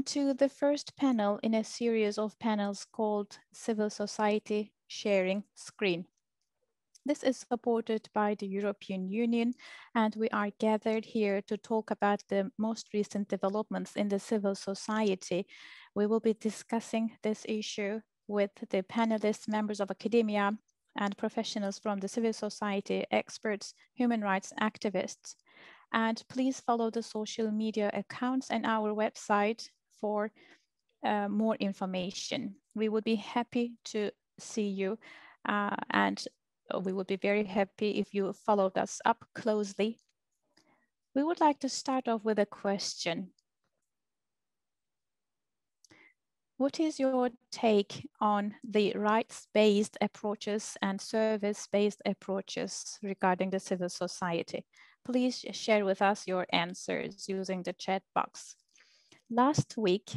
Welcome to the first panel in a series of panels called Civil Society Sharing Screen. This is supported by the European Union, and we are gathered here to talk about the most recent developments in the civil society. We will be discussing this issue with the panelists, members of academia, and professionals from the civil society, experts, human rights activists. And please follow the social media accounts and our website for more information. We would be happy to see you and we would be very happy if you followed us up closely. We would like to start off with a question. What is your take on the rights-based approaches and service-based approaches regarding the civil society? Please share with us your answers using the chat box. Last week,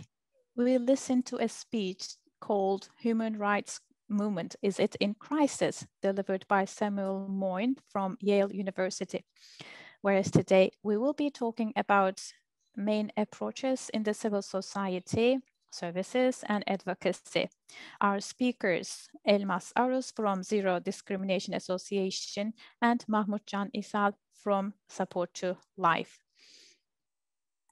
we listened to a speech called Human Rights Movement, Is It in Crisis? Delivered by Samuel Moyn from Yale University. Whereas today, we will be talking about main approaches in the civil society, services, and advocacy. Our speakers, Elmas Arus from Zero Discrimination Association and Mahmut Can Isal from Support to Life.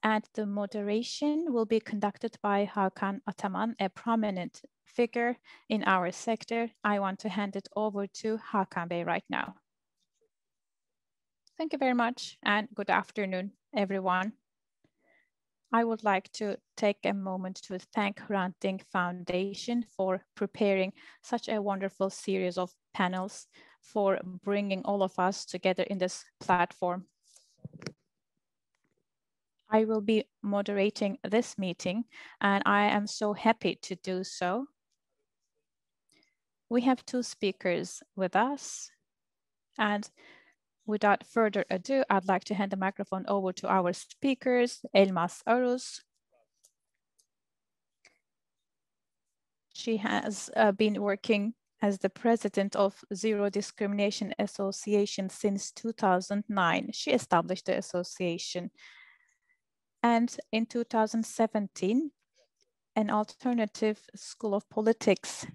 And the moderation will be conducted by Hakan Ataman, a prominent figure in our sector. I want to hand it over to Hakan Bey right now. Thank you very much and good afternoon, everyone. I would like to take a moment to thank Hrant Dink Foundation for preparing such a wonderful series of panels, for bringing all of us together in this platform. I will be moderating this meeting and I am so happy to do so. We have two speakers with us and without further ado, I'd like to hand the microphone over to our speakers, Elmas Arus. She has been working as the president of Zero Discrimination Association since 2009. She established the association. And in 2017, an alternative school of politics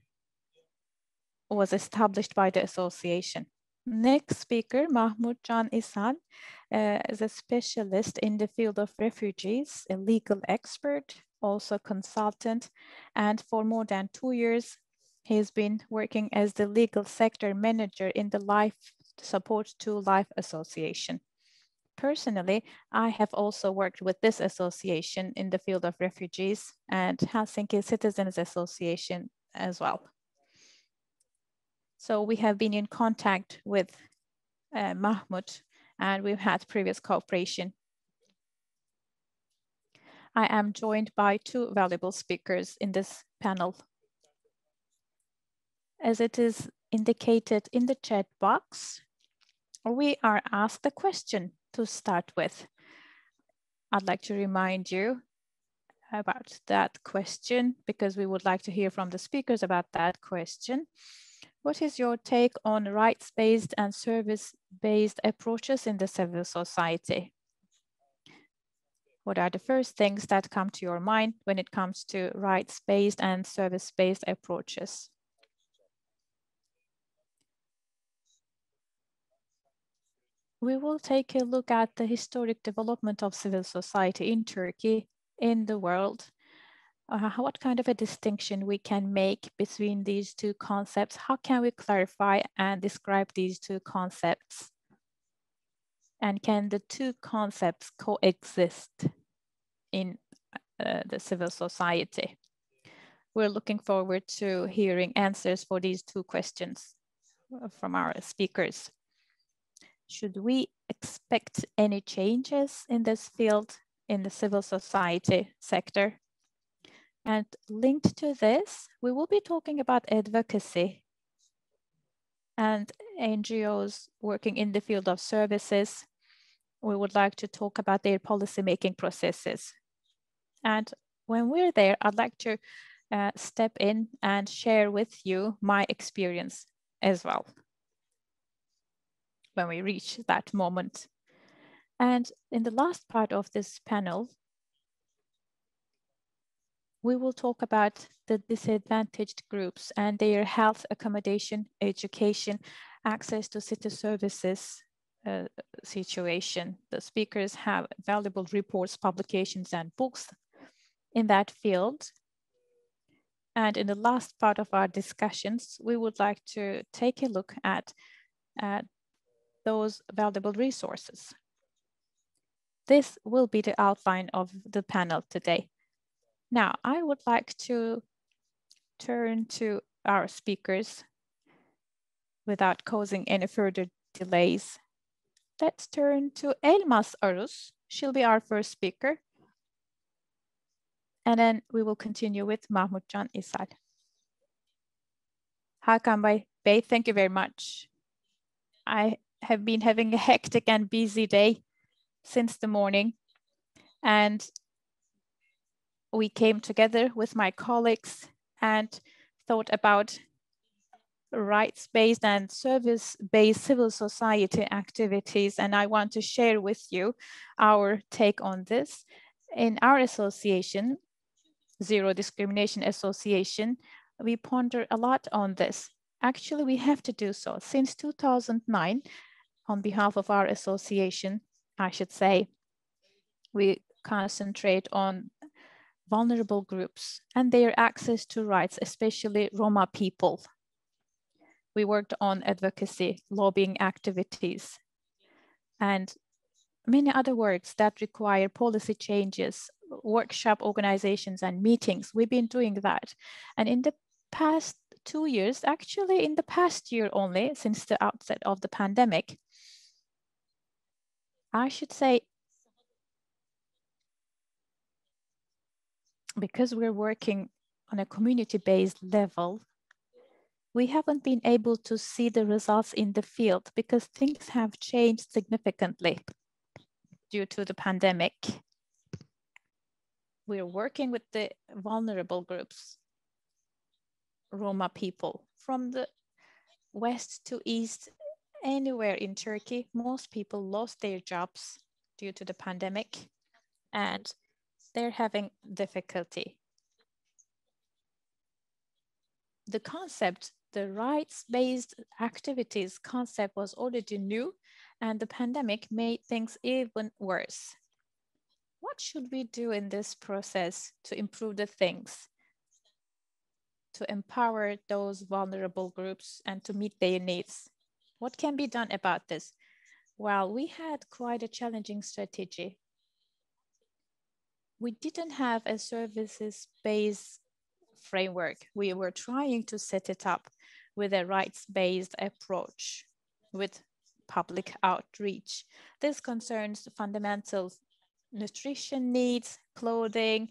was established by the association. Next speaker, Mahmut Can Isal, is a specialist in the field of refugees, a legal expert, also consultant, and for more than 2 years, he's been working as the legal sector manager in the Life Support to Life Association. Personally, I have also worked with this association in the field of refugees and Helsinki Citizens Association as well. So we have been in contact with Mahmut and we've had previous cooperation. I am joined by two valuable speakers in this panel. As it is indicated in the chat box, we are asked a question to start with. I'd like to remind you about that question because we would like to hear from the speakers about that question. What is your take on rights-based and service-based approaches in the civil society? What are the first things that come to your mind when it comes to rights-based and service-based approaches? We will take a look at the historic development of civil society in Turkey, in the world, what kind of a distinction we can make between these two concepts. How can we clarify and describe these two concepts? And can the two concepts coexist in the civil society? We're looking forward to hearing answers for these two questions from our speakers. Should we expect any changes in this field in the civil society sector? And linked to this, we will be talking about advocacy and NGOs working in the field of services. We would like to talk about their policy-making processes. And when we're there, I'd like to step in and share with you my experience as well when we reach that moment. And in the last part of this panel, We will talk about the disadvantaged groups and their health, accommodation, education, access to city services situation. The speakers have valuable reports, publications, and books in that field. And in the last part of our discussions, we would like to take a look at those valuable resources. This will be the outline of the panel today. Now, I would like to turn to our speakers without causing any further delays. Let's turn to Elmas Arus. She'll be our first speaker. And then we will continue with Mahmutcan İshal. Hakan Bey, thank you very much. I have been having a hectic and busy day since the morning. And we came together with my colleagues and thought about rights-based and service-based civil society activities. And I want to share with you our take on this. In our association, Zero Discrimination Association, we ponder a lot on this. Actually, we have to do so. Since 2009, on behalf of our association, I should say, we concentrate on vulnerable groups and their access to rights, especially Roma people. We worked on advocacy, lobbying activities, and many other works that require policy changes, workshop organizations and meetings. We've been doing that. And in the past 2 years, actually in the past year only, since the outset of the pandemic, I should say, because we're working on a community-based level, we haven't been able to see the results in the field because things have changed significantly due to the pandemic. We're working with the vulnerable groups, Roma people, from the west to east, anywhere in Turkey. Most people lost their jobs due to the pandemic and they're having difficulty. The concept, the rights-based activities concept was already new and the pandemic made things even worse. What should we do in this process to improve the things, to empower those vulnerable groups and to meet their needs? What can be done about this? Well, we had quite a challenging strategy. We didn't have a services-based framework. We were trying to set it up with a rights-based approach with public outreach. This concerns fundamental nutrition needs, clothing,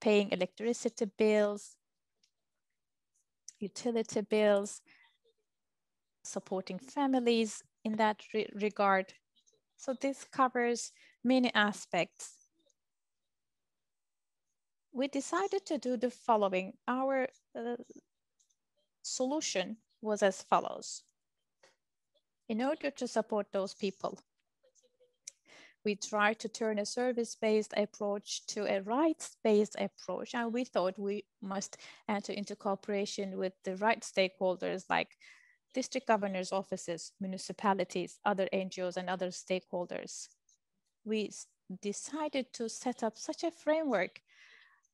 paying electricity bills, utility bills, supporting families in that regard. So this covers many aspects. We decided to do the following. Our solution was as follows. In order to support those people, we tried to turn a service-based approach to a rights-based approach, and we thought we must enter into cooperation with the right stakeholders like district governors' offices, municipalities, other NGOs, and other stakeholders. We decided to set up such a framework.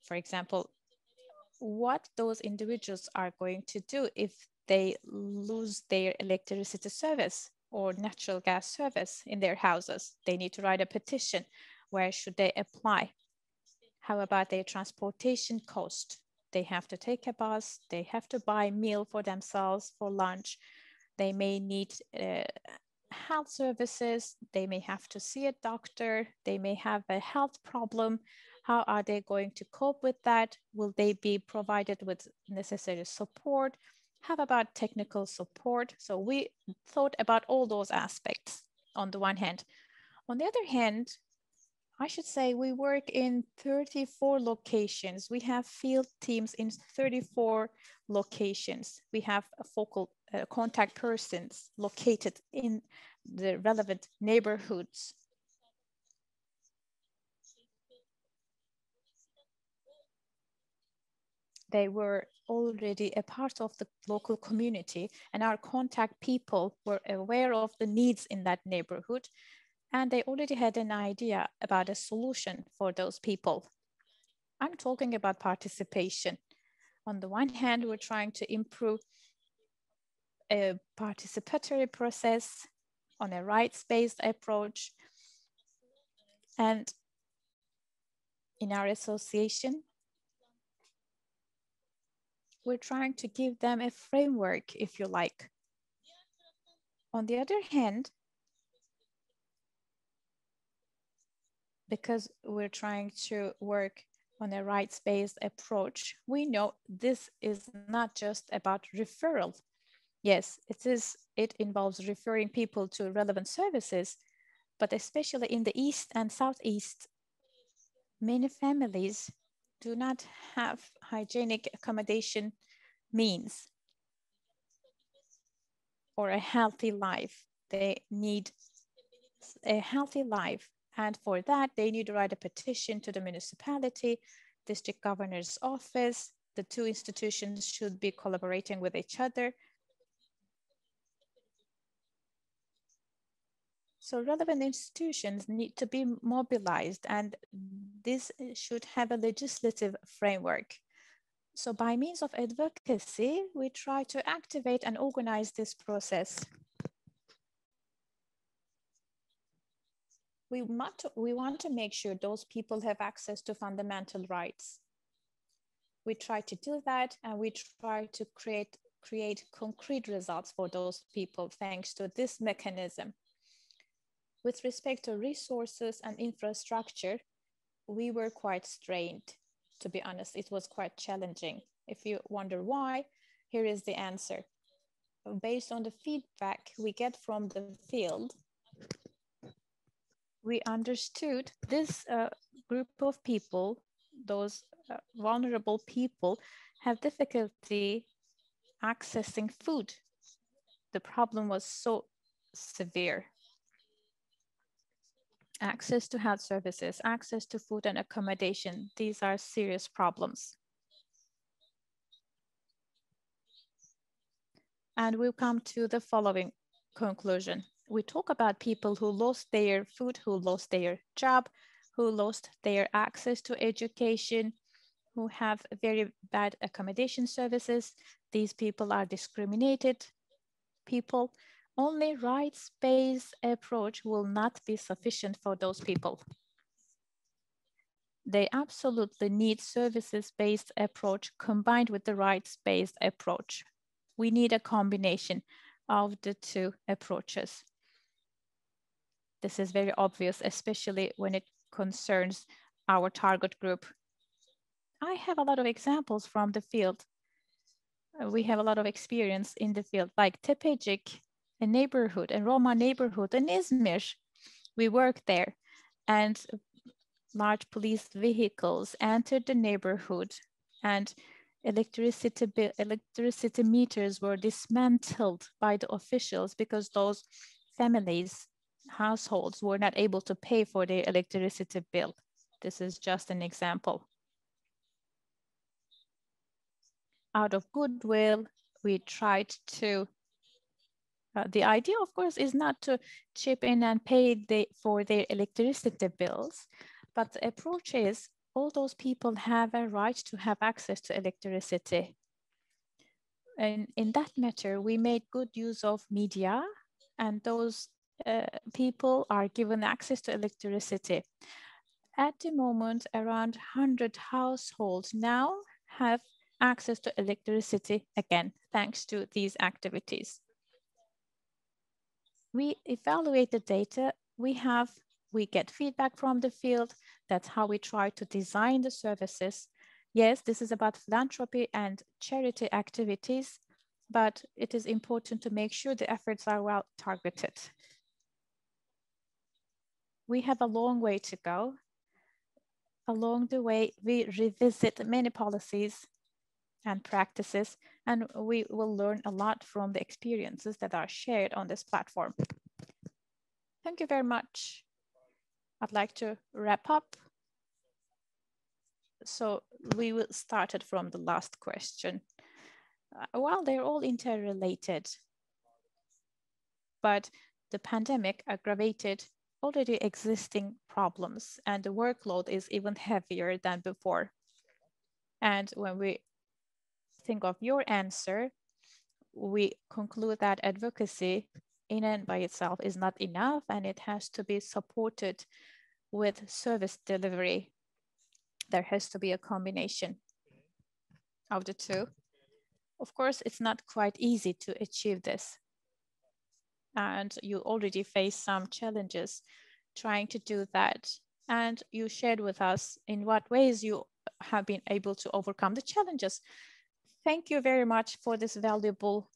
For example, what those individuals are going to do if they lose their electricity service or natural gas service in their houses. They need to write a petition. Where should they apply? How about their transportation cost? They have to take a bus, they have to buy a meal for themselves for lunch. They may need health services, they may have to see a doctor, they may have a health problem. How are they going to cope with that? Will they be provided with necessary support? How about technical support? So we thought about all those aspects on the one hand. On the other hand, I should say we work in 34 locations. We have field teams in 34 locations. We have focal contact persons located in the relevant neighborhoods. They were already a part of the local community, and our contact people were aware of the needs in that neighborhood, and they already had an idea about a solution for those people. I'm talking about participation. On the one hand, we're trying to improve a participatory process on a rights-based approach. And in our association, we're trying to give them a framework, if you like. On the other hand, because we're trying to work on a rights-based approach, we know this is not just about referral. Yes, it involves referring people to relevant services, but especially in the East and Southeast, many families do not have hygienic accommodation means or a healthy life. They need a healthy life. And for that, they need to write a petition to the municipality, district governor's office. The two institutions should be collaborating with each other. So relevant institutions need to be mobilized, and this should have a legislative framework. So by means of advocacy, we try to activate and organize this process. We want to make sure those people have access to fundamental rights. We try to do that, and we try to create concrete results for those people thanks to this mechanism. With respect to resources and infrastructure, we were quite strained. To be honest, it was quite challenging. If you wonder why, here is the answer. Based on the feedback we get from the field, we understood this group of people, those vulnerable people, have difficulty accessing food. The problem was so severe. Access to health services, access to food and accommodation, these are serious problems. And we'll come to the following conclusion. We talk about people who lost their food, who lost their job, who lost their access to education, who have very bad accommodation services. These people are discriminated people. Only rights-based approach will not be sufficient for those people. They absolutely need services-based approach combined with the rights-based approach. We need a combination of the two approaches. This is very obvious, especially when it concerns our target group. I have a lot of examples from the field. We have a lot of experience in the field, like Tepecik, a neighborhood, a Roma neighborhood in Izmir. We worked there, and large police vehicles entered the neighborhood, and electricity meters were dismantled by the officials because those families, households were not able to pay for their electricity bill. This is just an example. Out of goodwill, we tried to, the idea of course is not to chip in and pay for their electricity bills, but the approach is all those people have a right to have access to electricity. And in that matter, we made good use of media, and those people are given access to electricity. At the moment, around 100 households now have access to electricity again, thanks to these activities. We evaluate the data we get feedback from the field. That's how we try to design the services. Yes, this is about philanthropy and charity activities, but it is important to make sure the efforts are well targeted. We have a long way to go. Along the way, we revisit many policies and practices, and we will learn a lot from the experiences that are shared on this platform. Thank you very much. I'd like to wrap up So we will start it from the last question. Well, they're all interrelated, but the pandemic aggravated already existing problems, and the workload is even heavier than before. And when we think of your answer, we conclude that advocacy in and by itself is not enough, and it has to be supported with service delivery. There has to be a combination of the two. Of course, it's not quite easy to achieve this, and you already face some challenges trying to do that. And you shared with us in what ways you have been able to overcome the challenges. Thank you very much for this valuable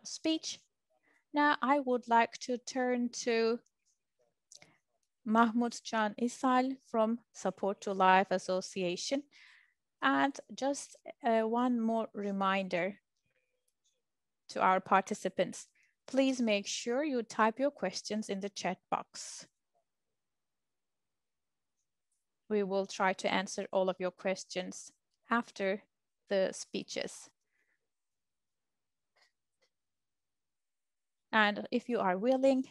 speech. Now I would like to turn to Mahmoud Can Isal from Support to Life Association. And just one more reminder to our participants. Please make sure you type your questions in the chat box. We will try to answer all of your questions after the speeches. And if you are willing,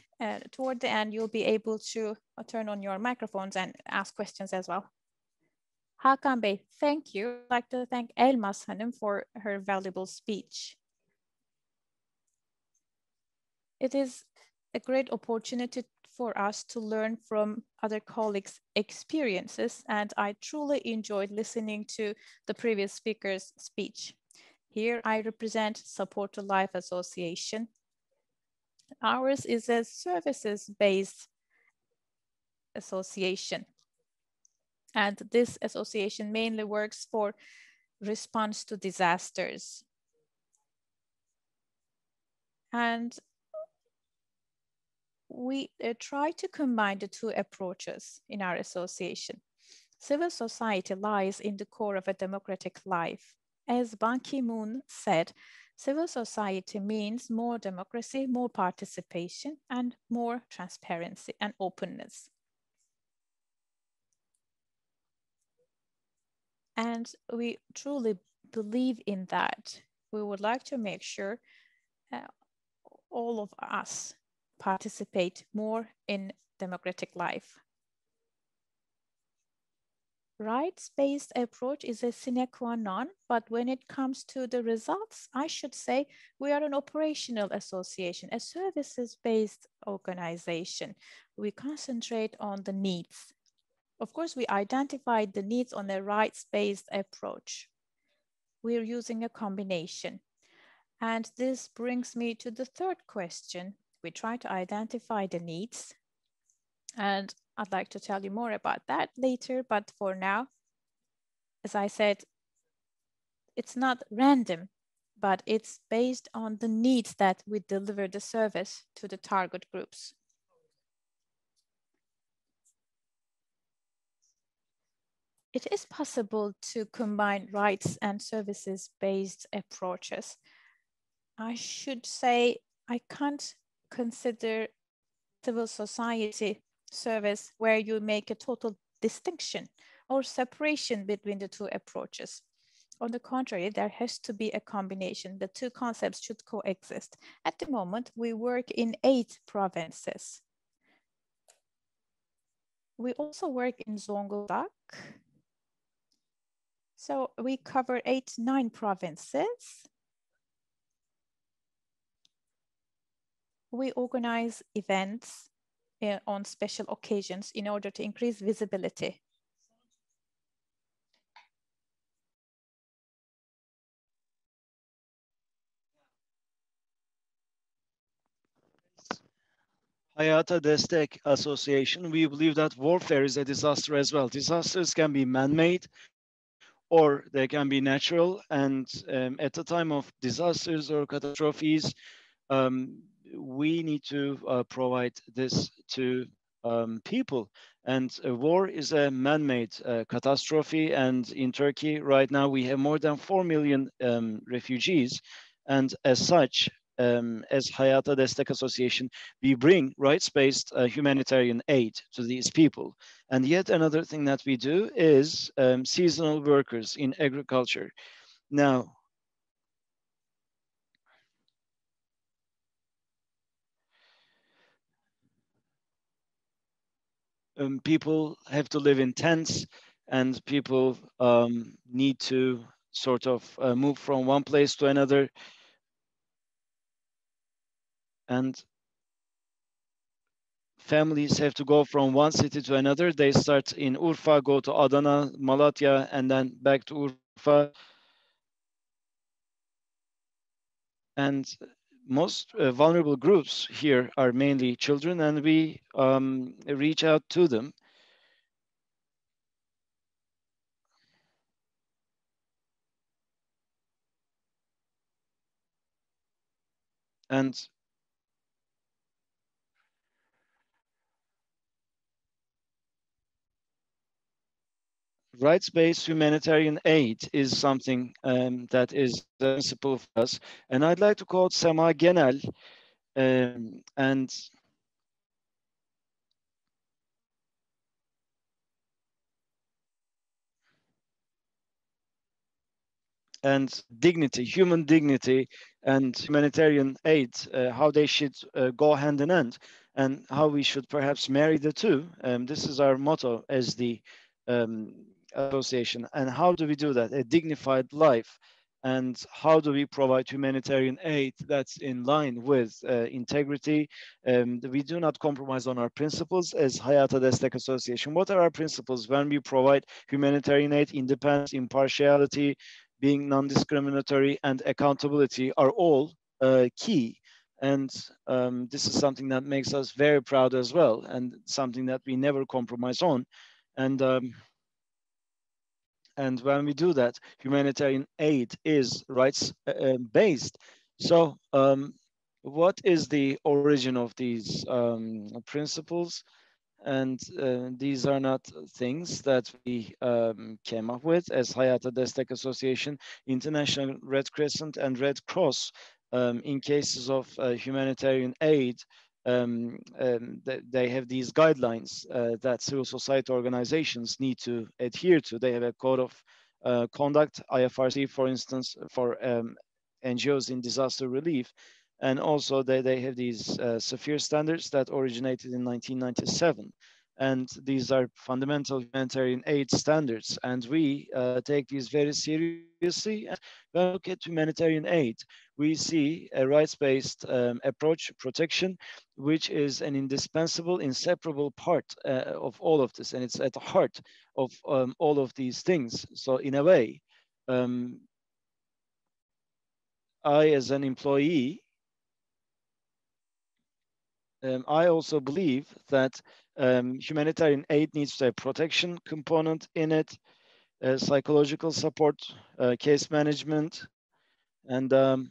toward the end, you'll be able to turn on your microphones and ask questions as well. Hakan Bey, thank you. I'd like to thank Elmas Hanım for her valuable speech. It is a great opportunity for us to learn from other colleagues' experiences, and I truly enjoyed listening to the previous speaker's speech. Here I represent Support to Life Association. Ours is a services-based association, and this association mainly works for response to disasters. And we try to combine the two approaches in our association. Civil society lies in the core of a democratic life. As Ban Ki-moon said, civil society means more democracy, more participation, and more transparency and openness. And we truly believe in that. We would like to make sure all of us participate more in democratic life. Rights-based approach is a sine qua non, but when it comes to the results, I should say we are an operational association, a services-based organization. We concentrate on the needs. Of course, we identified the needs on a rights-based approach. We're using a combination. And this brings me to the third question. We try to identify the needs, and I'd like to tell you more about that later, but for now, as I said, it's not random, but it's based on the needs that we deliver the service to the target groups. It is possible to combine rights and services-based approaches. I should say I can't consider civil society service where you make a total distinction or separation between the two approaches. On the contrary, there has to be a combination. The two concepts should coexist. At the moment, we work in 8 provinces. We also work in Zonguldak. So we cover 9 provinces. We organize events on special occasions in order to increase visibility. Hayata Destek Association, we believe that warfare is a disaster as well. Disasters can be man-made or they can be natural. And at the time of disasters or catastrophes, we need to provide this to people. And war is a man-made catastrophe. And in Turkey right now, we have more than 4 million refugees. And as such, as Hayata Destek Association, we bring rights-based humanitarian aid to these people. And yet another thing that we do is seasonal workers in agriculture. Now, people have to live in tents, and people need to sort of move from one place to another. And families have to go from one city to another. They start in Urfa, go to Adana, Malatya, and then back to Urfa. And most vulnerable groups here are mainly children, and we reach out to them. And rights-based humanitarian aid is something that is a principle for us. And I'd like to quote Sema Genel, and dignity, human dignity, and humanitarian aid, how they should go hand in hand, and how we should perhaps marry the two. This is our motto as the um, association. And how do we do that? A dignified life. And how do we provide humanitarian aid that's in line with integrity? We do not compromise on our principles as Hayata Destek Association. What are our principles when we provide humanitarian aid? Independence, impartiality, being non-discriminatory, and accountability are all key. And this is something that makes us very proud as well, and something that we never compromise on. And and when we do that, humanitarian aid is rights based. So, what is the origin of these principles? And these are not things that we came up with as Hayata Destek Association. International Red Crescent and Red Cross, in cases of humanitarian aid, they have these guidelines that civil society organizations need to adhere to. They have a code of conduct, IFRC, for instance, for NGOs in disaster relief. And also they have these SAFIR standards that originated in 1997. And these are fundamental humanitarian aid standards. And we take these very seriously. And when we look at humanitarian aid, we see a rights-based approach, protection, which is an indispensable, inseparable part of all of this. And it's at the heart of all of these things. So in a way, um, I, as an employee, I also believe that humanitarian aid needs a protection component in it, psychological support, case management, and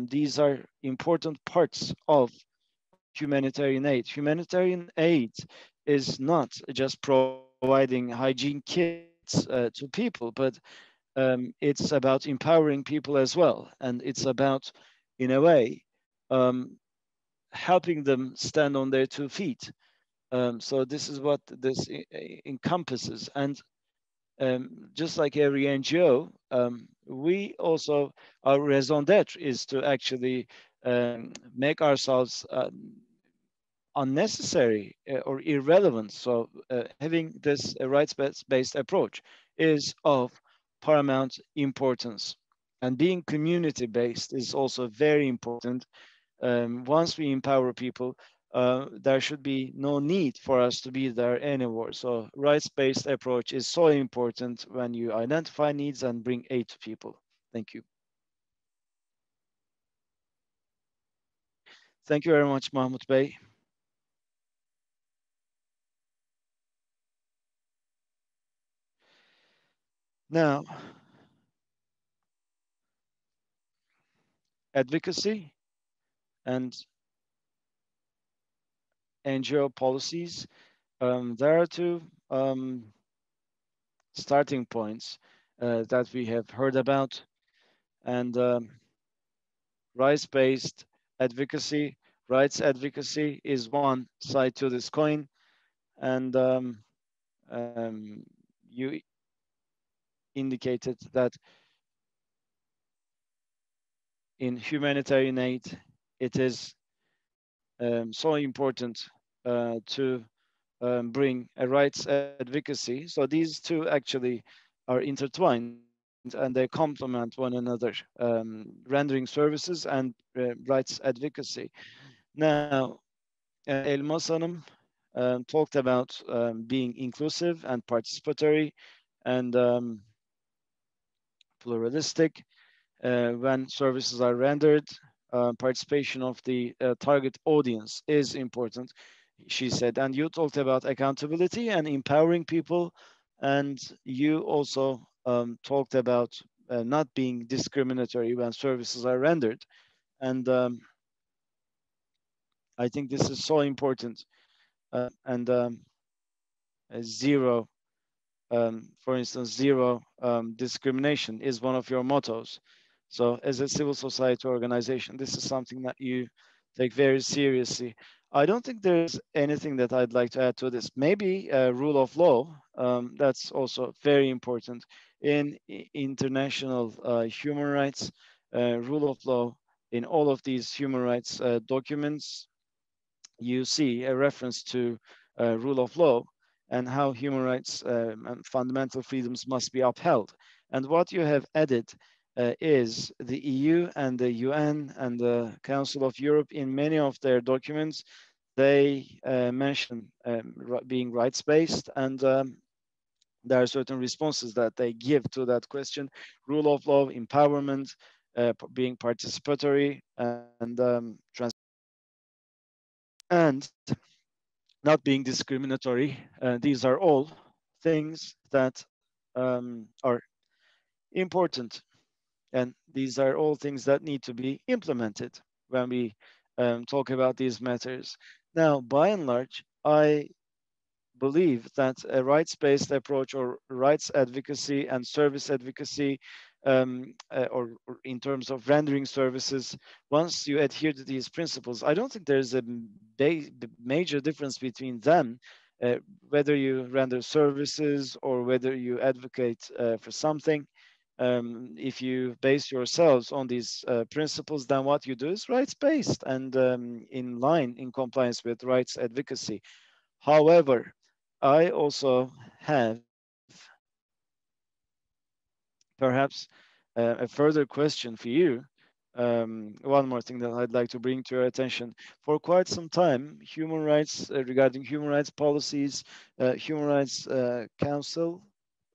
these are important parts of humanitarian aid. Humanitarian aid is not just providing hygiene kits to people, but it's about empowering people as well, and it's about, in a way, um, helping them stand on their 2 feet. So this is what this encompasses. And just like every NGO, we also, our raison d'etre is to actually make ourselves unnecessary or irrelevant. So having this rights-based approach is of paramount importance. And being community-based is also very important. Once we empower people, there should be no need for us to be there anymore. So rights-based approach is so important when you identify needs and bring aid to people. Thank you. Thank you very much, Mahmoud Bey. Now, advocacy and NGO policies. There are two starting points that we have heard about, and rights-based advocacy. Rights advocacy is one side to this coin, and you indicated that in humanitarian aid, it is so important to bring a rights advocacy. So these two actually are intertwined and they complement one another, rendering services and rights advocacy. Now, Elmas Hanım talked about being inclusive and participatory and pluralistic when services are rendered. Participation of the target audience is important, she said. And you talked about accountability and empowering people. And you also talked about not being discriminatory when services are rendered. And I think this is so important. And zero, for instance, zero discrimination is one of your mottos. So, as a civil society organization, this is something that you take very seriously. I don't think there's anything that I'd like to add to this. Maybe rule of law, that's also very important. In international human rights, rule of law, in all of these human rights documents, you see a reference to rule of law and how human rights and fundamental freedoms must be upheld. And what you have added is the EU and the UN and the Council of Europe in many of their documents, they mention being rights-based, and there are certain responses that they give to that question: rule of law, empowerment, being participatory, and not being discriminatory. These are all things that are important, and these are all things that need to be implemented when we talk about these matters. Now, by and large, I believe that a rights-based approach or rights advocacy and service advocacy, or in terms of rendering services, once you adhere to these principles, I don't think there's a major difference between them, uh, whether you render services or whether you advocate for something. If you base yourselves on these principles, then what you do is rights-based and in line, in compliance with rights advocacy. However, I also have perhaps a further question for you. One more thing that I'd like to bring to your attention. For quite some time, human rights, regarding human rights policies, Human Rights Council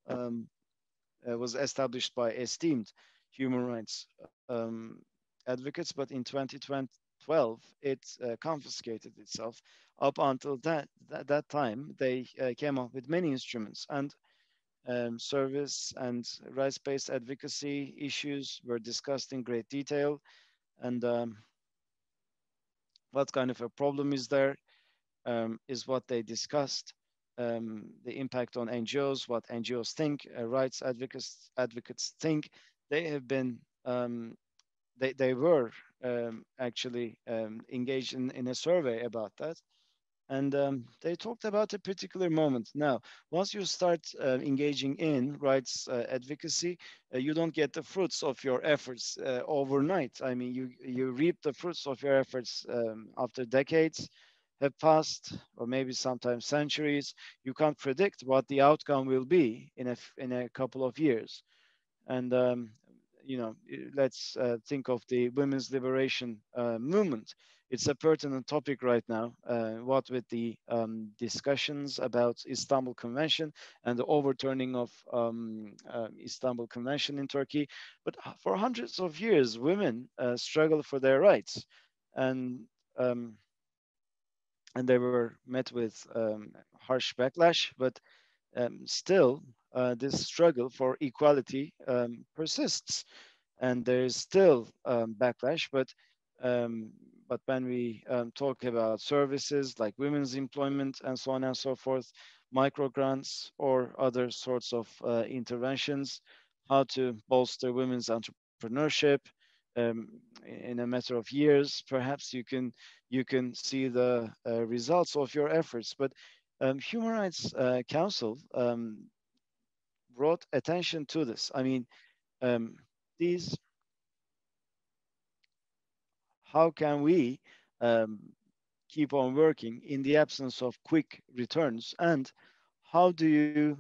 um, was established by esteemed human rights advocates, but in 2012, it confiscated itself. Up until that time, they came up with many instruments, and service and rights-based advocacy issues were discussed in great detail. And what kind of a problem is there is what they discussed. The impact on NGOs, what NGOs think, rights advocates think. They have been they were actually engaged in a survey about that, and they talked about a particular moment. Now, once you start engaging in rights advocacy, you don't get the fruits of your efforts overnight. I mean, you reap the fruits of your efforts after decades have passed, or maybe sometimes centuries. You can't predict what the outcome will be in a couple of years. And let's think of the women's liberation movement. It's a pertinent topic right now. What with the discussions about Istanbul Convention and the overturning of Istanbul Convention in Turkey, but for hundreds of years, women struggled for their rights, and um, and they were met with harsh backlash. But still, this struggle for equality persists, and there is still backlash. Um, but when we talk about services like women's employment and so on and so forth, micro grants or other sorts of interventions, how to bolster women's entrepreneurship, um, in a matter of years, perhaps you can see the results of your efforts. But Human Rights Council brought attention to this. I mean, um, these how can we um, keep on working in the absence of quick returns, and how do you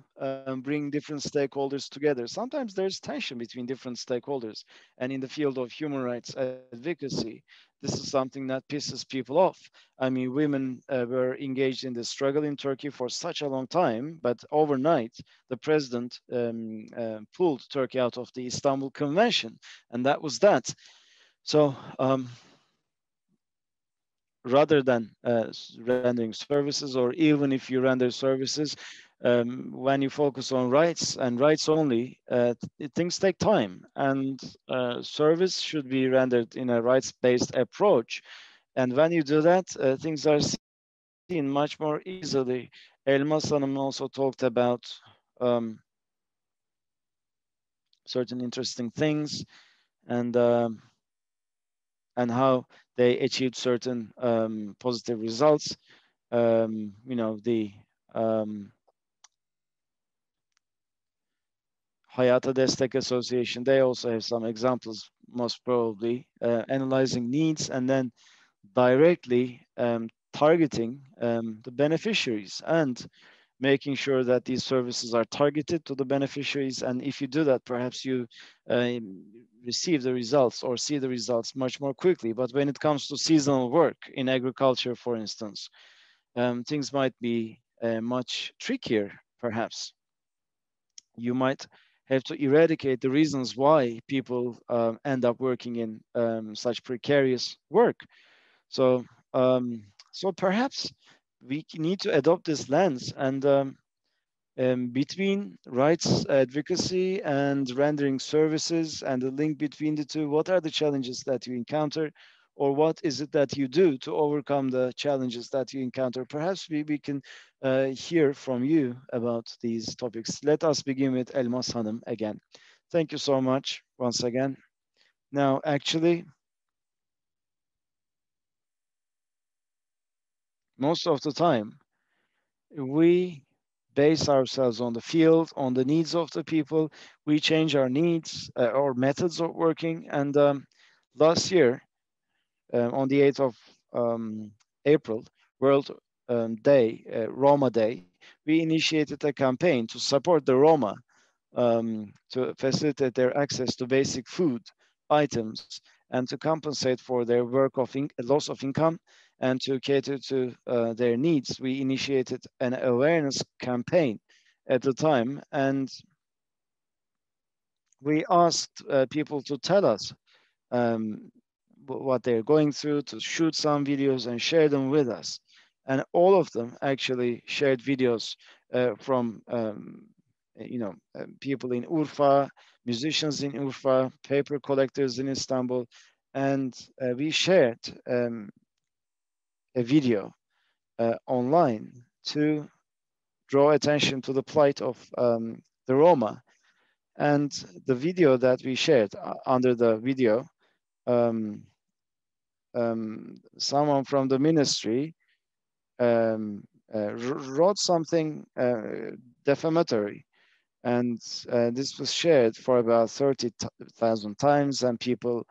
bring different stakeholders together? Sometimes there's tension between different stakeholders, and in the field of human rights advocacy, this is something that pisses people off. I mean, women were engaged in the struggle in Turkey for such a long time, but overnight the president pulled Turkey out of the Istanbul Convention, and that was that. So rather than rendering services, or even if you render services, when you focus on rights and rights only, things take time, and service should be rendered in a rights-based approach. And when you do that, things are seen much more easily. Elmas Hanım also talked about um, certain interesting things, and how they achieved certain positive results. The um, Hayata Destek Association, they also have some examples, most probably, analyzing needs and then directly targeting the beneficiaries, and making sure that these services are targeted to the beneficiaries. And if you do that, perhaps you uh, receive the results or see the results much more quickly. But when it comes to seasonal work in agriculture, for instance, things might be much trickier, perhaps. You might have to eradicate the reasons why people end up working in such precarious work. So, so perhaps we need to adopt this lens, and between rights advocacy and rendering services, and the link between the two, what are the challenges that you encounter, or what is it that you do to overcome the challenges that you encounter? Perhaps we can hear from you about these topics. Let us begin with Elmas Hanım again. Thank you so much once again. Now, actually, most of the time, we base ourselves on the field, on the needs of the people. We change our needs or methods of working. And last year, on the 8th of April, World Roma Day, we initiated a campaign to support the Roma, to facilitate their access to basic food items, and to compensate for their work of loss of income, and to cater to their needs. We initiated an awareness campaign at the time, and we asked people to tell us um, what they're going through, to shoot some videos and share them with us. And all of them actually shared videos from people in Urfa, musicians in Urfa, paper collectors in Istanbul, and we shared a video online to draw attention to the plight of the Roma. And the video that we shared, under the video, um, someone from the ministry um, wrote something defamatory, and this was shared for about 30,000 times, and people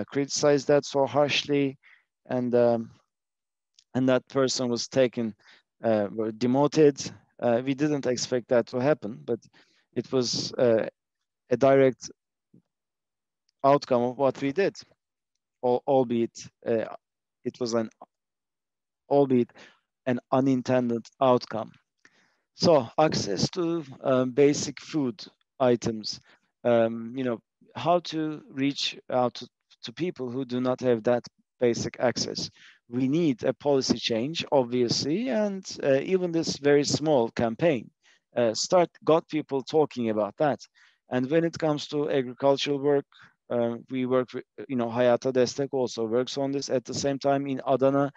criticized that so harshly, and that person was taken, demoted. We didn't expect that to happen, but it was a direct outcome of what we did, albeit it was an albeit an unintended outcome. So access to basic food items, um, you know, how to reach out to people who do not have that basic access. We need a policy change, obviously, and even this very small campaign got people talking about that. And when it comes to agricultural work, we work with, Hayata Destek also works on this. At the same time, in Adana,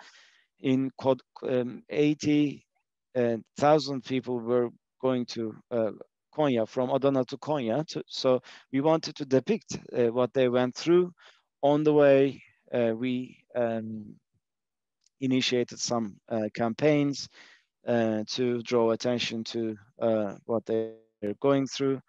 80,000 people were going to Konya, from Adana to Konya. So we wanted to depict what they went through On the way, we initiated some campaigns to draw attention to what they're going through.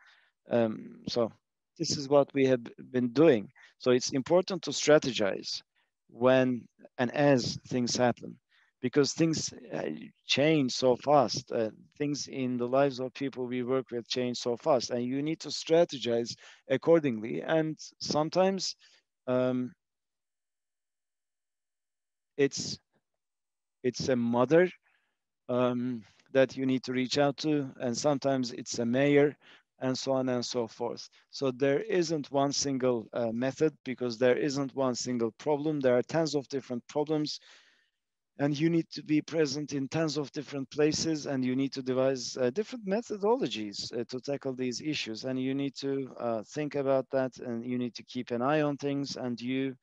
So this is what we have been doing. So it's important to strategize when and as things happen, because things change so fast. Things in the lives of people we work with change so fast, and you need to strategize accordingly. And sometimes um, it's it's a mother um, that you need to reach out to, and sometimes it's a mayor, and so on and so forth. So there isn't one single method, because there isn't one single problem. There are tens of different problems, and you need to be present in tons of different places, and you need to devise different methodologies to tackle these issues, and you need to think about that, and you need to keep an eye on things, and you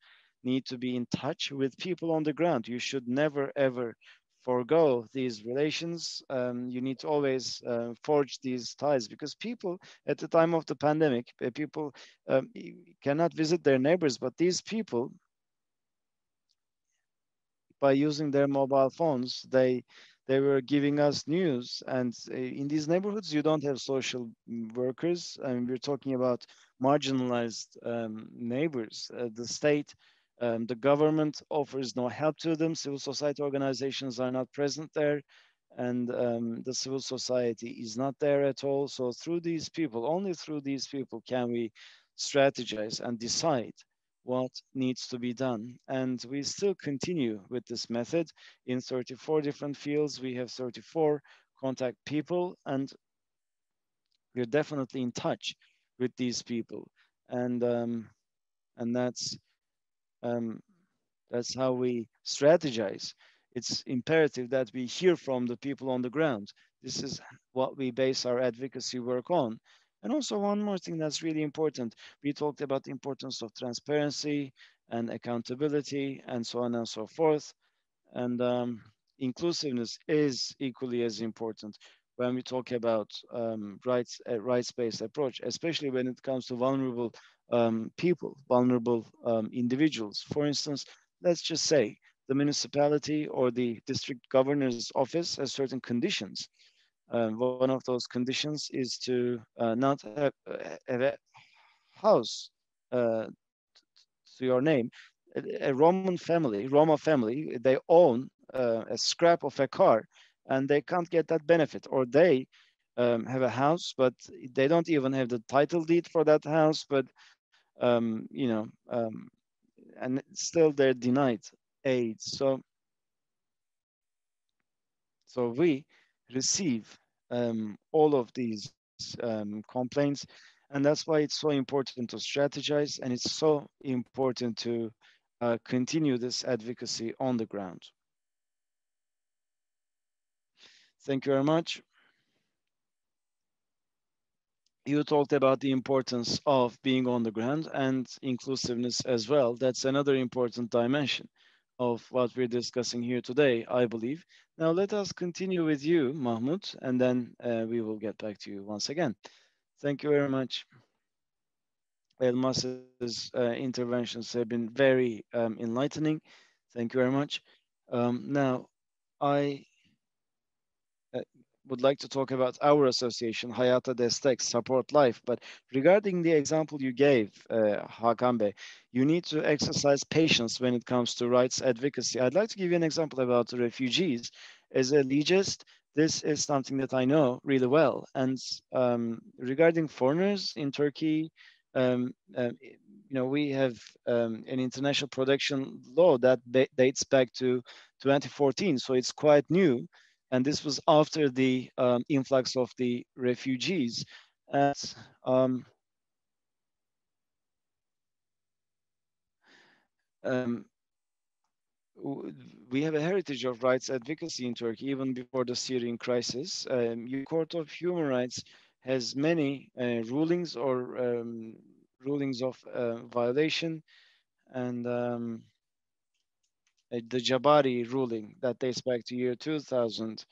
need to be in touch with people on the ground. You should never ever forego these relations. You need to always forge these ties, because people at the time of the pandemic, people cannot visit their neighbors, but these people, by using their mobile phones, they were giving us news. And in these neighborhoods, you don't have social workers. I mean, we're talking about marginalized neighbors. The state, the government offers no help to them. Civil society organizations are not present there, and the civil society is not there at all. So through these people, only through these people, can we strategize and decide what needs to be done. And we still continue with this method in 34 different fields. We have 34 contact people, and we're definitely in touch with these people. And and um, that's how we strategize. It's imperative that we hear from the people on the ground. This is what we base our advocacy work on. And also, one more thing that's really important, we talked about the importance of transparency and accountability and so on and so forth. And inclusiveness is equally as important when we talk about rights-based approach, especially when it comes to vulnerable people, vulnerable individuals. For instance, let's just say the municipality or the district governor's office has certain conditions. One of those conditions is to not have a house uh, to your name. A Roman family, Roma family, they own a scrap of a car, and they can't get that benefit. Or they have a house, but they don't even have the title deed for that house. But and still they're denied aid. So we receive all of these complaints, and that's why it's so important to strategize, and it's so important to continue this advocacy on the ground. Thank you very much. You talked about the importance of being on the ground and inclusiveness as well. That's another important dimension of what we're discussing here today, I believe. Now, let us continue with you, Mahmoud, and then we will get back to you once again. Thank you very much. Elmas's interventions have been very enlightening. Thank you very much. Now, I uh, would like to talk about our association, Hayata Destek, Support Life. But regarding the example you gave, Hakan Bey, you need to exercise patience when it comes to rights advocacy. I'd like to give you an example about refugees. As a legist, this is something that I know really well. And regarding foreigners in Turkey, um, uh, we have an international protection law that dates back to 2014, so it's quite new, and this was after the influx of the refugees. And um, um, we have a heritage of rights advocacy in Turkey even before the Syrian crisis. Your Court of Human Rights has many rulings or rulings of violation, and the Jabari ruling that dates back to year 2000.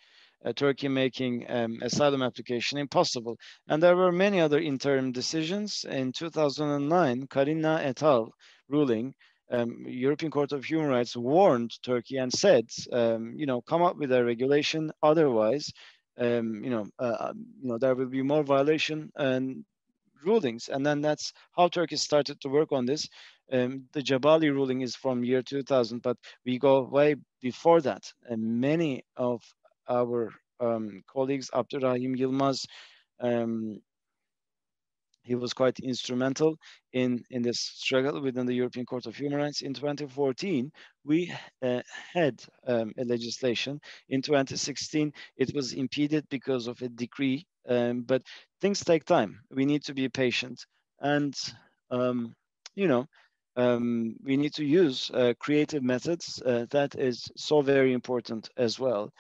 Turkey making asylum application impossible. And there were many other interim decisions. In 2009, Karina et al. Ruling, European Court of Human Rights warned Turkey and said, come up with a regulation, otherwise, there will be more violation and rulings. And then that's how Turkey started to work on this. The Jabali ruling is from year 2000, but we go way before that. And many of our colleagues, Abdurrahim Yilmaz, um, he was quite instrumental in this struggle within the European Court of Human Rights. In 2014, we had a legislation. In 2016, it was impeded because of a decree, but things take time. We need to be patient, and um, we need to use creative methods. That is so very important as well.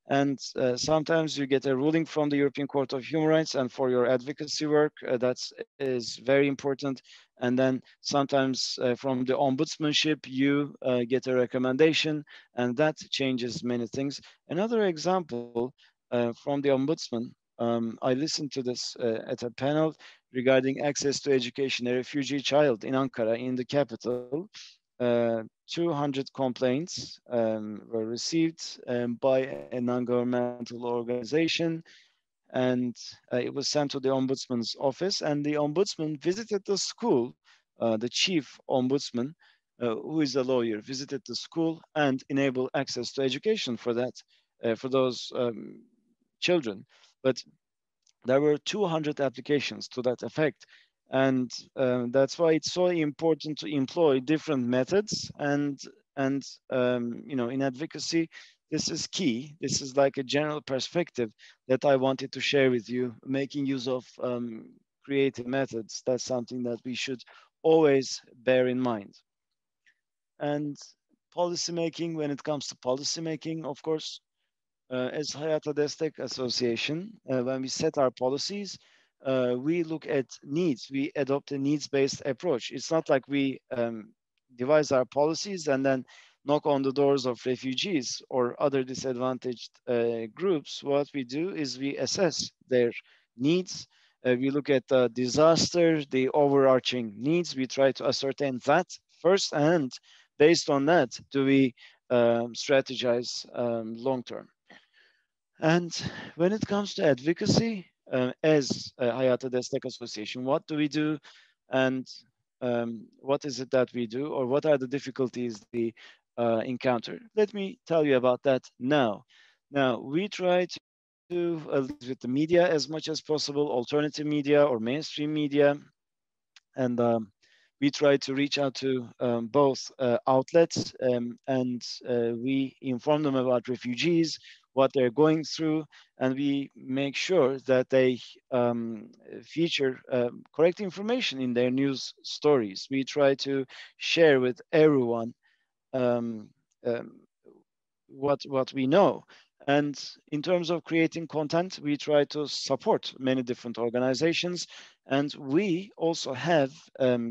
And sometimes you get a ruling from the European Court of Human Rights, and for your advocacy work, that is very important. And then sometimes from the ombudsmanship, you get a recommendation, and that changes many things. Another example from the ombudsman, I listened to this at a panel regarding access to education, a refugee child in Ankara, in the capital. 200 complaints were received by a non-governmental organization, and it was sent to the ombudsman's office. And the ombudsman visited the school. The chief ombudsman, who is a lawyer, visited the school and enabled access to education for that, for those children. But there were 200 applications to that effect. And that's why it's so important to employ different methods. And in advocacy, this is key. This is like a general perspective that I wanted to share with you. Making use of creative methods, that's something that we should always bear in mind. And policymaking, when it comes to policymaking, of course, as Hayata Destek Association, when we set our policies, we look at needs. We adopt a needs-based approach. It's not like we devise our policies and then knock on the doors of refugees or other disadvantaged groups. What we do is we assess their needs. We look at the disaster, the overarching needs. We try to ascertain that first, and based on that, do we strategize long term. And when it comes to advocacy, as Hayata Destek Association, what do we do, and what is it that we do, or what are the difficulties we encounter? Let me tell you about that now. Now, we try to liaise with the media as much as possible, alternative media or mainstream media, and we try to reach out to both outlets, and we inform them about refugees, what they're going through, and we make sure that they feature correct information in their news stories. We try to share with everyone um, um, what we know. And in terms of creating content, we try to support many different organizations. And we also have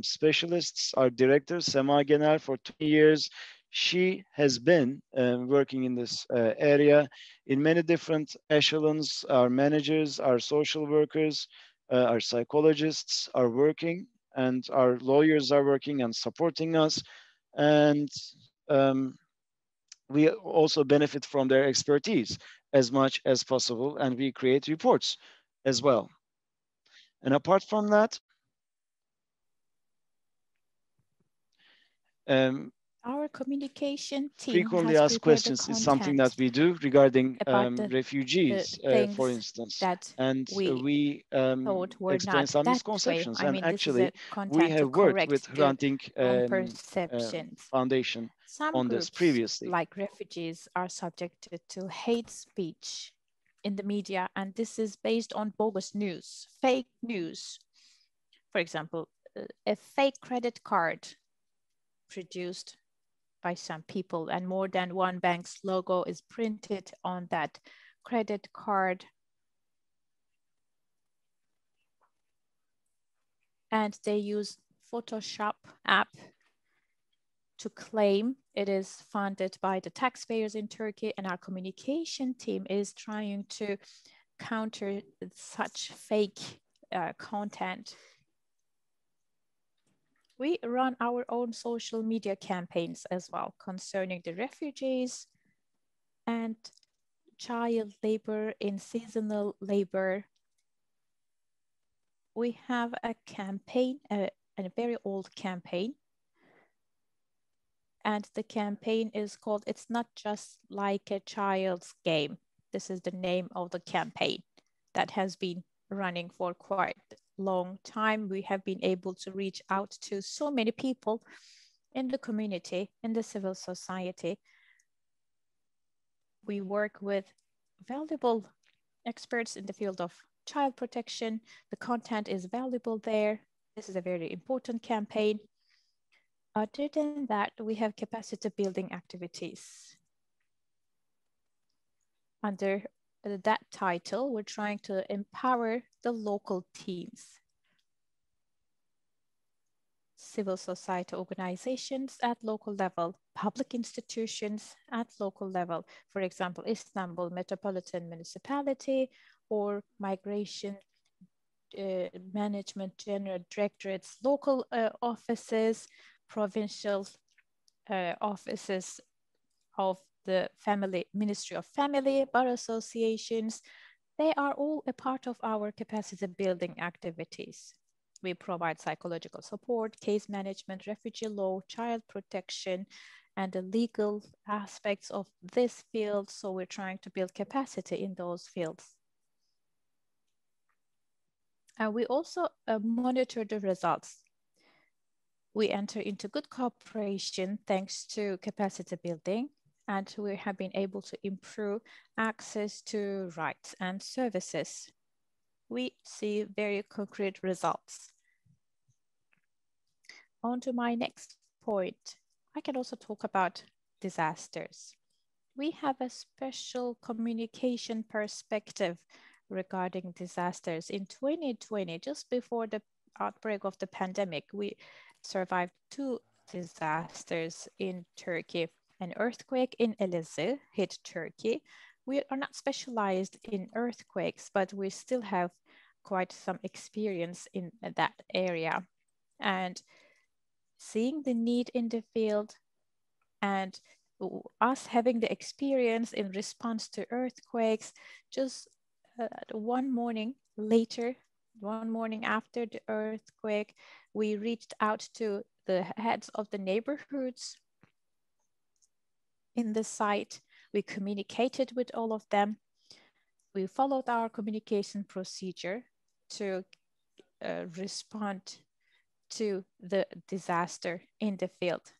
specialists. Our director, Sema Gener, for 20 years, she has been working in this area in many different echelons. Our managers, our social workers, our psychologists are working, and our lawyers are working and supporting us. And um, we also benefit from their expertise as much as possible, and we create reports as well. And apart from that, our communication team frequently has asked prepared the questions is something that content we do regarding about the refugees, for things instance. that And we we thought were explain not some that way. misconceptions. I And mean, this is actually, a we content to have worked with correct the Hrant Dink wrong perceptions. Foundation Some on this groups, previously. like refugees, are subjected to hate speech in the media, and this is based on bogus news, fake news. For example, a fake credit card produced by some people, and more than one bank's logo is printed on that credit card. And they use Photoshop app to claim It is funded by the taxpayers in Turkey, and our communication team is trying to counter such fake content. We run our own social media campaigns as well concerning the refugees and child labor in seasonal labor. We have a campaign, a very old campaign, and the campaign is called "It's Not Just Like a Child's Game." This is the name of the campaign that has been running for quite a long time. We have been able to reach out to so many people in the community, in the civil society. We work with valuable experts in the field of child protection. The content is valuable there. This is a very important campaign. Other than that, we have capacity building activities. Under that title, we're trying to empower the local teams. Civil society organizations at local level, public institutions at local level, for example, Istanbul Metropolitan Municipality or Migration Management General Directorates, local offices, provincial offices of the Ministry of Family, bar associations. They are all a part of our capacity building activities. We provide psychological support, case management, refugee law, child protection, and the legal aspects of this field. So we're trying to build capacity in those fields. And we also monitor the results. We enter into good cooperation thanks to capacity building, and we have been able to improve access to rights and services. We see very concrete results. On to my next point. I can also talk about disasters. We have a special communication perspective regarding disasters. In 2020, just before the outbreak of the pandemic, we survived 2 disasters in Turkey. An earthquake in Elazığ hit Turkey. We are not specialized in earthquakes, but we still have quite some experience in that area. And seeing the need in the field and us having the experience in response to earthquakes, just one morning later, one morning after the earthquake, we reached out to the heads of the neighborhoods in the site. We communicated with all of them. We followed our communication procedure to respond to the disaster in the field.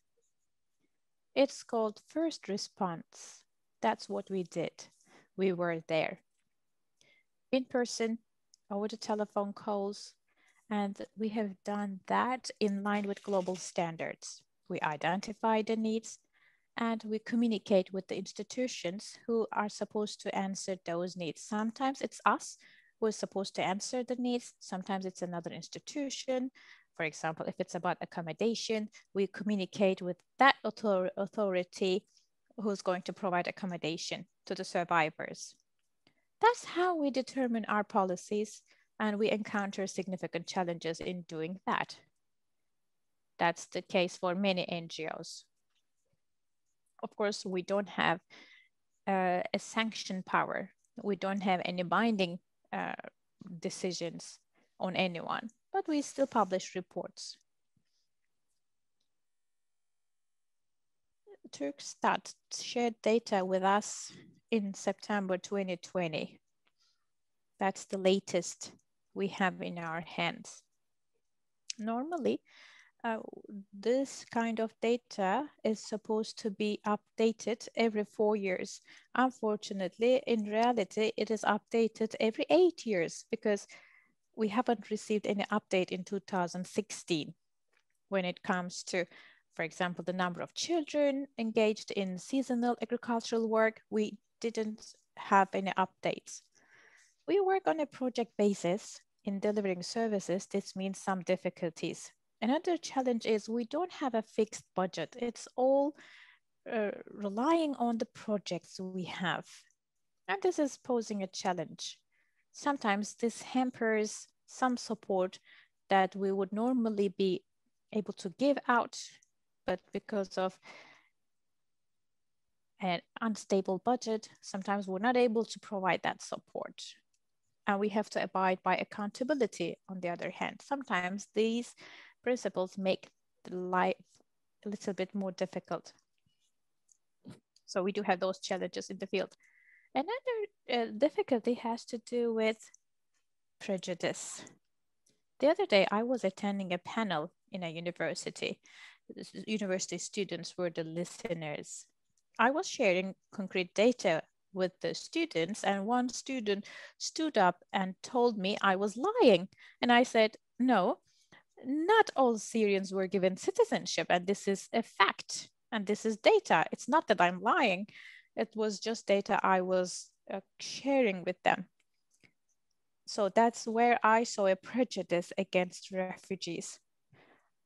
It's called first response. That's what we did. We were there in person, over the telephone calls, and we have done that in line with global standards. We identify the needs and we communicate with the institutions who are supposed to answer those needs. Sometimes it's us who is supposed to answer the needs. Sometimes it's another institution. For example, if it's about accommodation, we communicate with that authority who's going to provide accommodation to the survivors. That's how we determine our policies, and we encounter significant challenges in doing that. That's the case for many NGOs. Of course, we don't have a sanction power. We don't have any binding decisions on anyone, but we still publish reports. Turkstat shared data with us in September 2020. That's the latest we have in our hands. Normally, this kind of data is supposed to be updated every 4 years. Unfortunately, in reality, it is updated every 8 years because we haven't received any update in 2016 when it comes to, for example, the number of children engaged in seasonal agricultural work. We didn't have any updates. We work on a project basis in delivering services. This means some difficulties. Another challenge is we don't have a fixed budget. It's all relying on the projects we have. And this is posing a challenge. Sometimes this hampers some support that we would normally be able to give out, but because of an unstable budget, sometimes we're not able to provide that support. And we have to abide by accountability on the other hand. Sometimes these principles make the life a little bit more difficult. So we do have those challenges in the field. Another difficulty has to do with prejudice. The other day, I was attending a panel in a university. University students were the listeners. I was sharing concrete data with the students, and one student stood up and told me I was lying. And I said, no, not all Syrians were given citizenship, and this is a fact, and this is data. It's not that I'm lying. It was just data I was sharing with them. So that's where I saw a prejudice against refugees.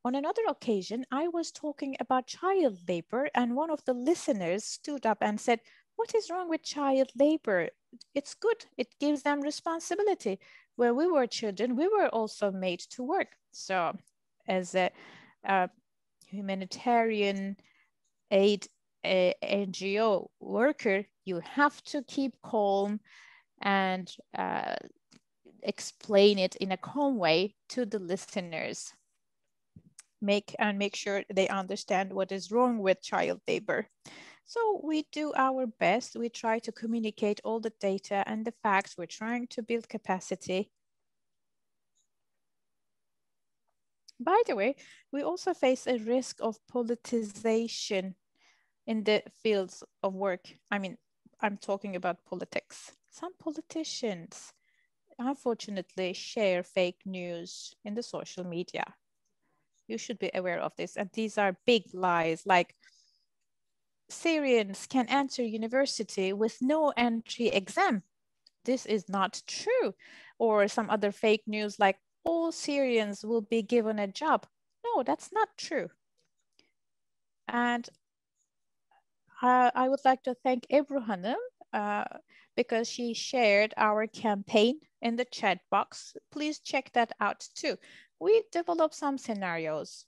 On another occasion, I was talking about child labor, and one of the listeners stood up and said, "What is wrong with child labor? It's good. It gives them responsibility. When we were children, we were also made to work." So as a humanitarian aid NGO worker, you have to keep calm and explain it in a calm way to the listeners. Make sure they understand what is wrong with child labor. So we do our best. We try to communicate all the data and the facts. We're trying to build capacity. By the way, we also face a risk of politicization in the fields of work. I mean, I'm talking about politics. Some politicians, unfortunately, share fake news in the social media. You should be aware of this. And these are big lies, like Syrians can enter university with no entry exam. This is not true. Or some other fake news like all Syrians will be given a job. No, that's not true. And I would like to thank Ebru Hanım because she shared our campaign in the chat box. Please check that out too. We developed some scenarios.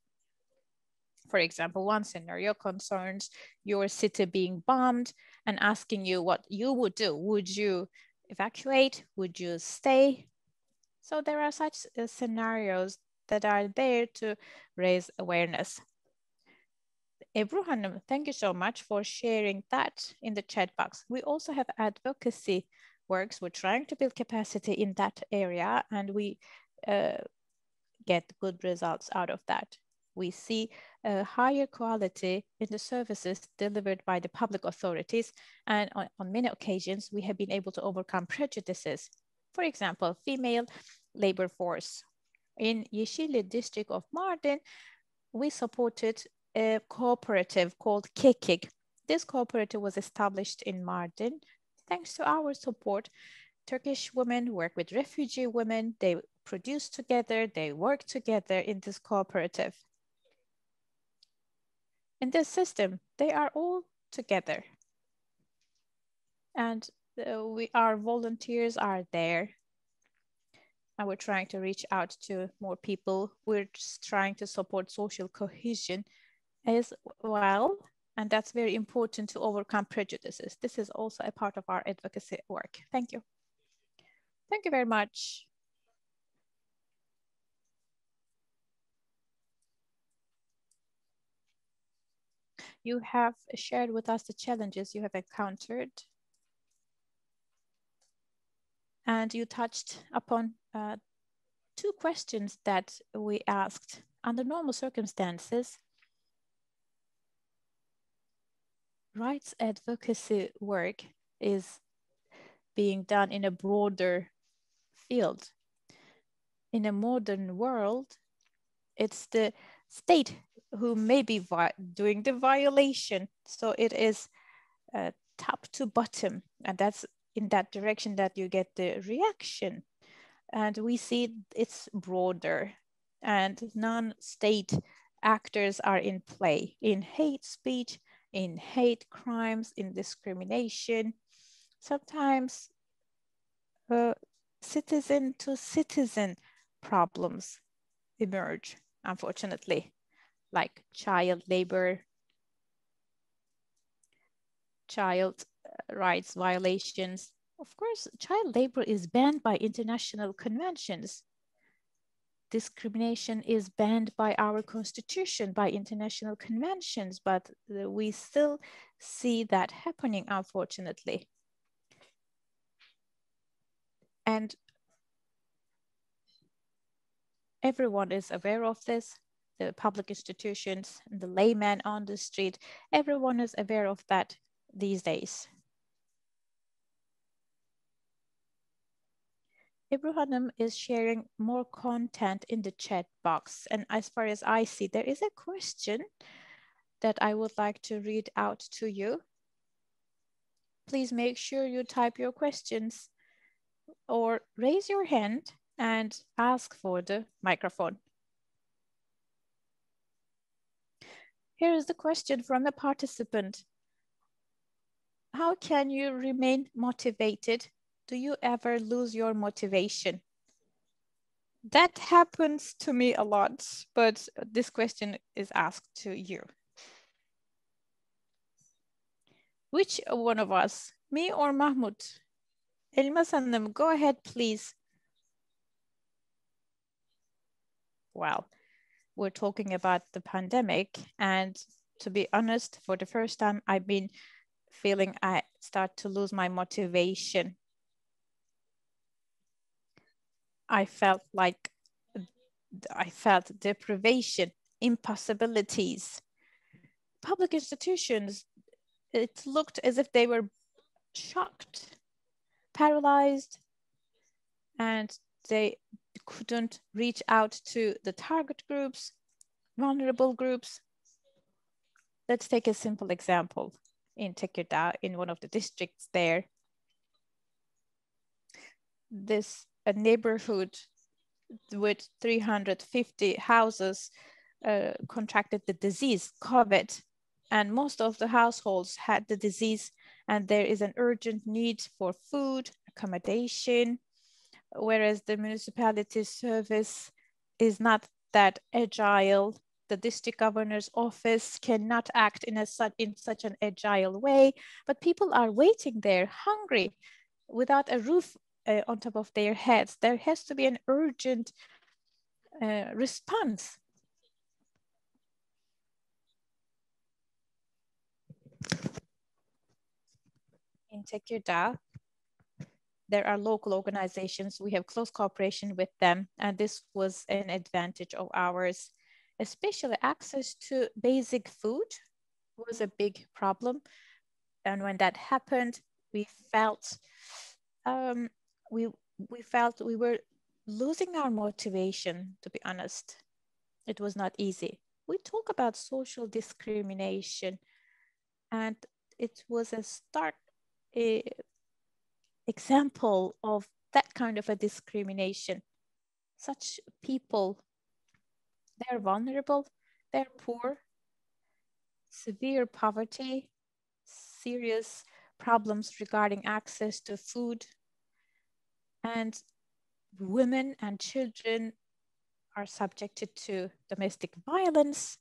For example, one scenario concerns your city being bombed and asking you what you would do. Would you evacuate? Would you stay? So there are such scenarios that are there to raise awareness. Ebru Hanım, thank you so much for sharing that in the chat box. We also have advocacy works. We're trying to build capacity in that area, and we get good results out of that. We see a higher quality in the services delivered by the public authorities, and on many occasions, we have been able to overcome prejudices. For example, female labor force. In Yeşilli district of Mardin, we supported a cooperative called Kekik. This cooperative was established in Mardin. Thanks to our support, Turkish women work with refugee women. They produce together, they work together in this cooperative. In this system, they are all together. And our volunteers are there. And we're trying to reach out to more people. We're just trying to support social cohesion as well. And that's very important to overcome prejudices. This is also a part of our advocacy work. Thank you. Thank you very much. You have shared with us the challenges you have encountered. And you touched upon two questions that we asked. Under normal circumstances, rights advocacy work is being done in a broader field. In a modern world, it's the state who may be doing the violation. So it is top to bottom, and that's in that direction that you get the reaction. And we see it's broader, and non-state actors are in play in hate speech in hate crimes, in discrimination. Sometimes citizen to citizen problems emerge, unfortunately, like child labor, child rights violations. Of course, child labor is banned by international conventions. Discrimination is banned by our constitution, by international conventions, but we still see that happening, unfortunately. And everyone is aware of this, the public institutions, and the layman on the street, everyone is aware of that these days. Ebru Hanım is sharing more content in the chat box. And as far as I see, there is a question that I would like to read out to you. Please make sure you type your questions or raise your hand and ask for the microphone. Here is the question from a participant. How can you remain motivated? Do you ever lose your motivation? That happens to me a lot, but this question is asked to you. Which one of us, me or Mahmoud? Elmas Hanım, go ahead, please. Well, we're talking about the pandemic, and to be honest, for the first time, I've been feeling I start to lose my motivation. I felt deprivation, impossibilities. Public institutions, it looked as if they were shocked, paralyzed, and they couldn't reach out to the target groups, vulnerable groups. Let's take a simple example. In Tekirdağ, in one of the districts there, a neighborhood with 350 houses contracted the disease, COVID, and most of the households had the disease, and there is an urgent need for food, accommodation, whereas the municipality service is not that agile. The district governor's office cannot act in such an agile way, but people are waiting there, hungry, without a roof on top of their heads. There has to be an urgent response. In Tekirdağ, there are local organizations. We have close cooperation with them, and this was an advantage of ours. Especially access to basic food was a big problem. And when that happened, we felt we were losing our motivation, to be honest. It was not easy. We talk about social discrimination, and it was a stark example of that kind of a discrimination. Such people, they're vulnerable, they're poor, severe poverty, serious problems regarding access to food, and women and children are subjected to domestic violence.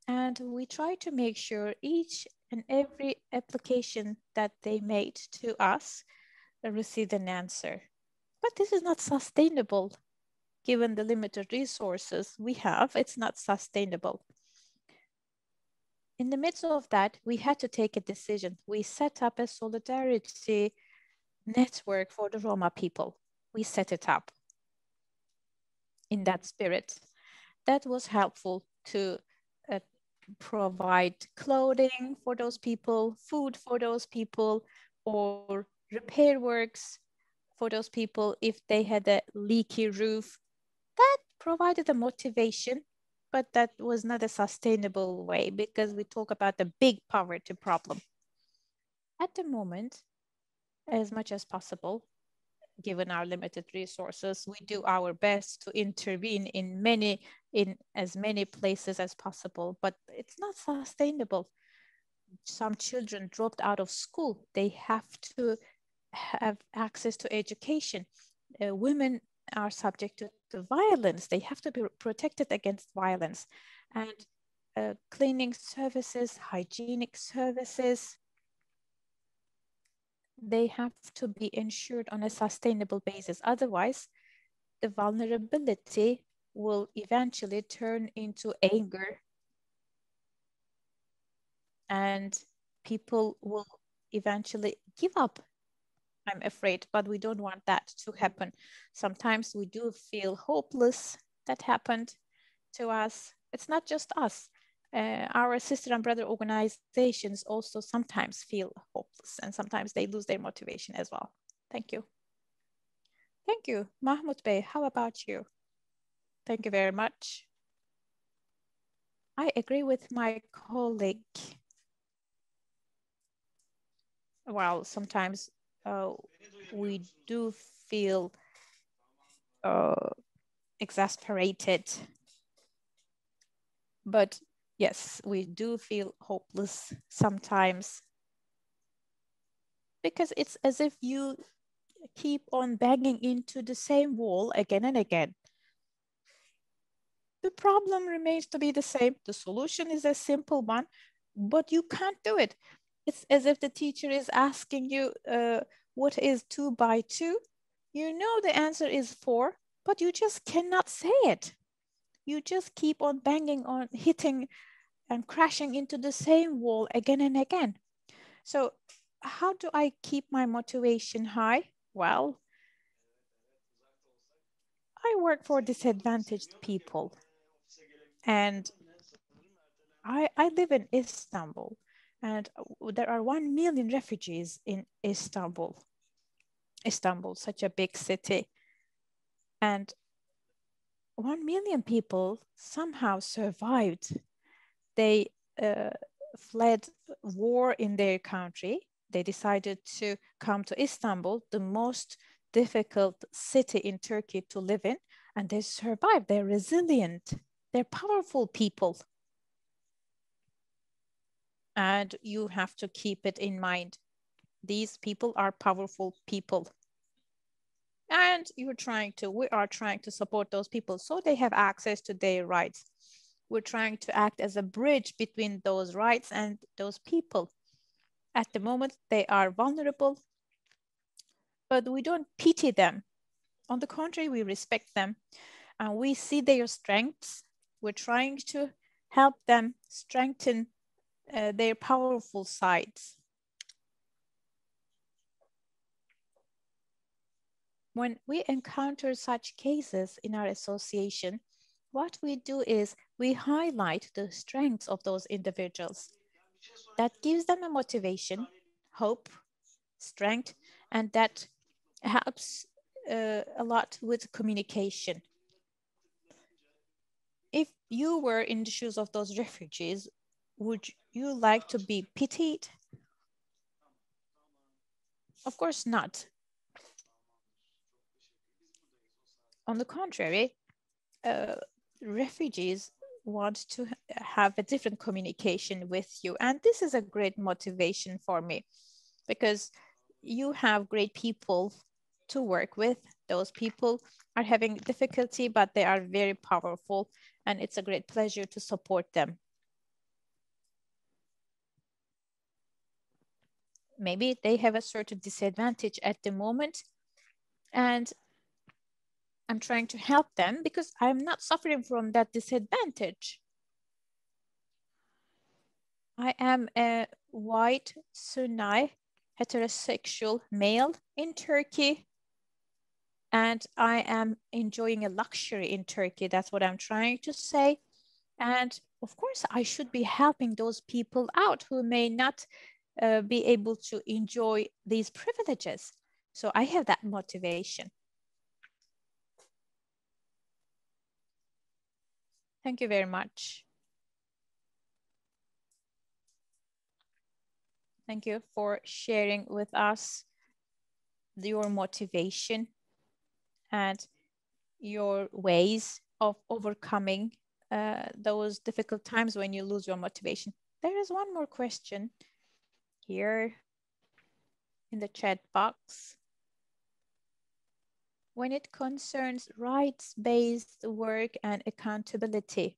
And we try to make sure each and every application that they made to us received an answer. But this is not sustainable. Given the limited resources we have, it's not sustainable. In the midst of that, we had to take a decision. We set up a solidarity network for the Roma people. We set it up in that spirit. That was helpful to provide clothing for those people, food for those people, or repair works for those people if they had a leaky roof. That provided a motivation, but that was not a sustainable way because we talk about the big poverty problem. At the moment, as much as possible, given our limited resources, we do our best to intervene in as many places as possible, but it's not sustainable. some children dropped out of school. They have to have access to education. Women are subject to violence. They have to be protected against violence. And cleaning services, hygienic services, they have to be ensured on a sustainable basis. Otherwise, the vulnerability will eventually turn into anger, and people will eventually give up, I'm afraid, but we don't want that to happen. Sometimes we do feel hopeless. That happened to us. It's not just us. Our sister and brother organizations also sometimes feel hopeless, and sometimes they lose their motivation as well. Thank you. Thank you. Mahmoud Bey, how about you? Thank you very much. I agree with my colleague. Well, sometimes we do feel exasperated, but yes, we do feel hopeless sometimes, because it's as if you keep on banging into the same wall again and again. The problem remains to be the same. The solution is a simple one, but you can't do it. It's as if the teacher is asking you, what is 2 by 2? You know the answer is 4, but you just cannot say it. You just keep on banging on, hitting and crashing into the same wall again and again. So how do I keep my motivation high? Well, I work for disadvantaged people, and I live in Istanbul, and there are 1 million refugees in Istanbul. Istanbul, such a big city. And 1 million people somehow survived. They fled war in their country. They decided to come to Istanbul, the most difficult city in Turkey to live in, and they survived. They're resilient. They're powerful people. And you have to keep it in mind. These people are powerful people. And we are trying to support those people so they have access to their rights. We're trying to act as a bridge between those rights and those people. At the moment, they are vulnerable, but we don't pity them. On the contrary, we respect them and we see their strengths. We're trying to help them strengthen their powerful sides. When we encounter such cases in our association, what we do is we highlight the strengths of those individuals. That gives them a motivation, hope, strength, and that helps a lot with communication. If you were in the shoes of those refugees, would you like to be pitied? Of course not. On the contrary, refugees want to have a different communication with you. And this is a great motivation for me, because you have great people to work with. Those people are having difficulty, but they are very powerful, and it's a great pleasure to support them. Maybe they have a certain disadvantage at the moment, and I'm trying to help them because I'm not suffering from that disadvantage. I am a white Sunni heterosexual male in Turkey, and I am enjoying a luxury in Turkey. That's what I'm trying to say. And of course, I should be helping those people out who may not be able to enjoy these privileges. So I have that motivation. Thank you very much. Thank you for sharing with us your motivation and your ways of overcoming those difficult times when you lose your motivation. There is one more question here in the chat box. When it concerns rights-based work and accountability,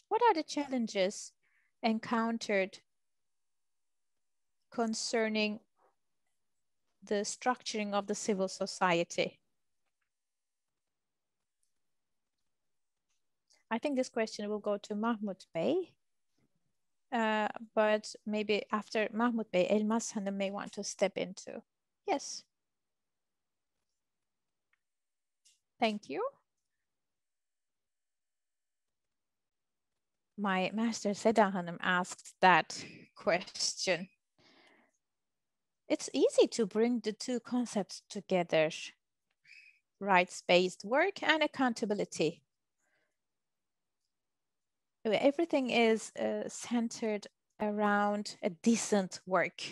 what are the challenges encountered concerning the structuring of the civil society? I think this question will go to Mahmoud Bey, but maybe after Mahmoud Bey, Elmas Hanım may want to step into. Yes. Thank you. My master Seda Hanım asked that question. It's easy to bring the two concepts together, rights-based work and accountability. Everything is centered around a decent work.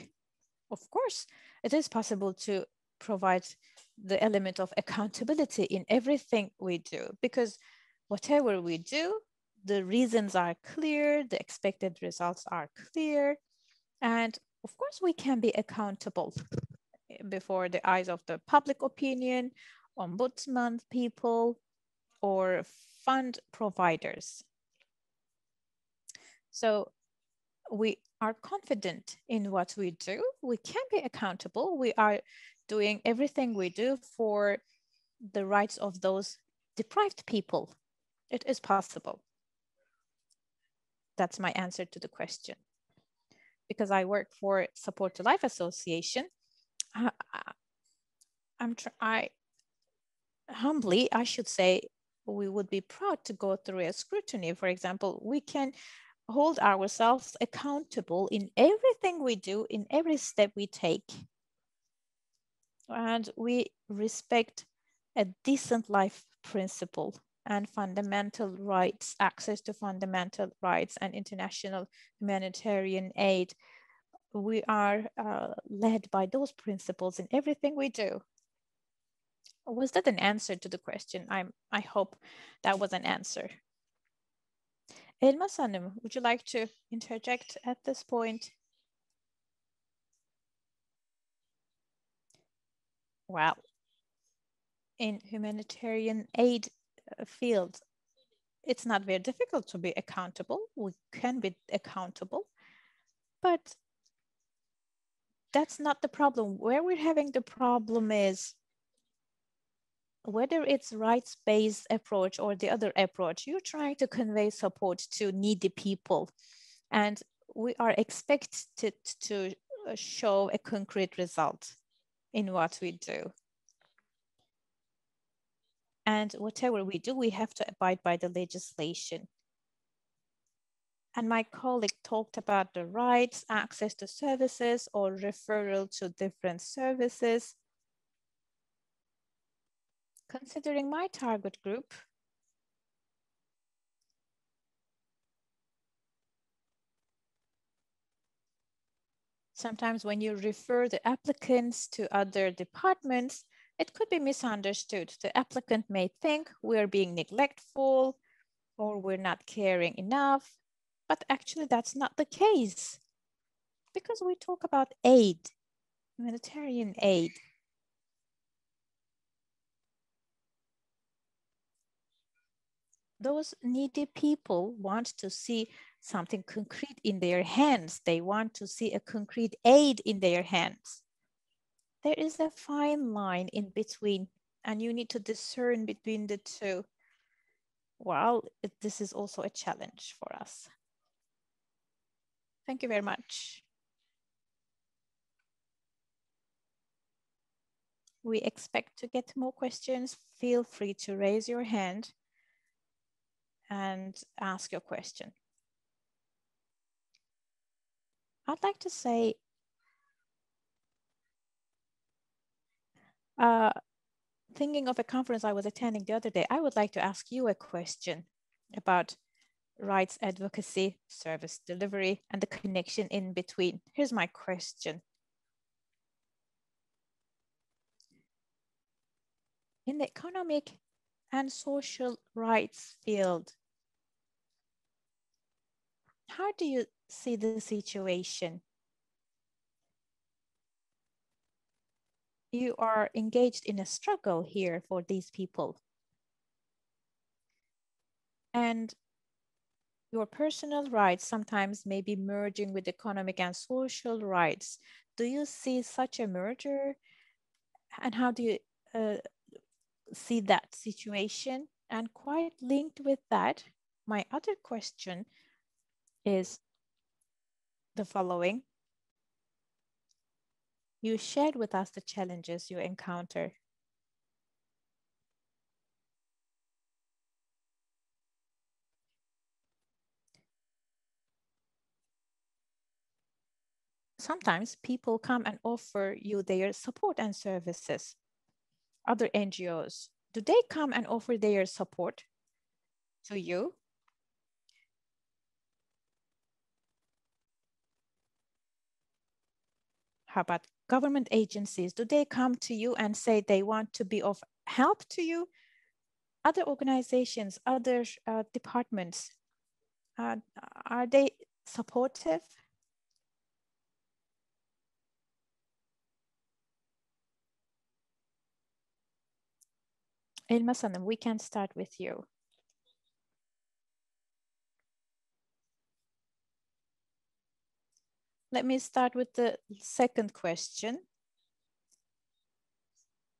Of course, it is possible to provide the element of accountability in everything we do, because whatever we do, the reasons are clear, the expected results are clear, and of course we can be accountable before the eyes of the public opinion, ombudsman people, or fund providers. So we are confident in what we do. We can be accountable. We are doing everything we do for the rights of those deprived people. It is possible. That's my answer to the question. Because I work for Support to Life Association, humbly, I should say, we would be proud to go through a scrutiny. For example, we can hold ourselves accountable in everything we do, in every step we take. And we respect a decent life principle and fundamental rights, access to fundamental rights and international humanitarian aid. We are led by those principles in everything we do. Was that an answer to the question? I hope that was an answer. Elmas Hanım, would you like to interject at this point? Well, in humanitarian aid field, it's not very difficult to be accountable. We can be accountable, but that's not the problem. Where we're having the problem is whether it's rights-based approach or the other approach, you're trying to convey support to needy people. And we are expected to show a concrete result in what we do. And whatever we do, we have to abide by the legislation. And my colleague talked about the rights, access to services, or referral to different services. Considering my target group, sometimes when you refer the applicants to other departments, it could be misunderstood. The applicant may think we're being neglectful or we're not caring enough, but actually that's not the case, because we talk about aid, humanitarian aid. Those needy people want to see something concrete in their hands. They want to see a concrete aid in their hands. There is a fine line in between, and you need to discern between the two. Well, this is also a challenge for us. Thank you very much. We expect to get more questions. Feel free to raise your hand and ask your question. I'd like to say, thinking of a conference I was attending the other day, I would like to ask you a question about rights advocacy, service delivery, and the connection in between. Here's my question. In the economic and social rights field, how do you see the situation? You are engaged in a struggle here for these people. And your personal rights sometimes may be merging with economic and social rights. Do you see such a merger? And how do you see that situation? And quite linked with that, my other question is the following. You shared with us the challenges you encounter. Sometimes people come and offer you their support and services. Other NGOs, do they come and offer their support to you? How about government agencies? Do they come to you and say they want to be of help to you? Other organizations, other departments, are they supportive? Elmas Hanım, we can start with you. Let me start with the second question.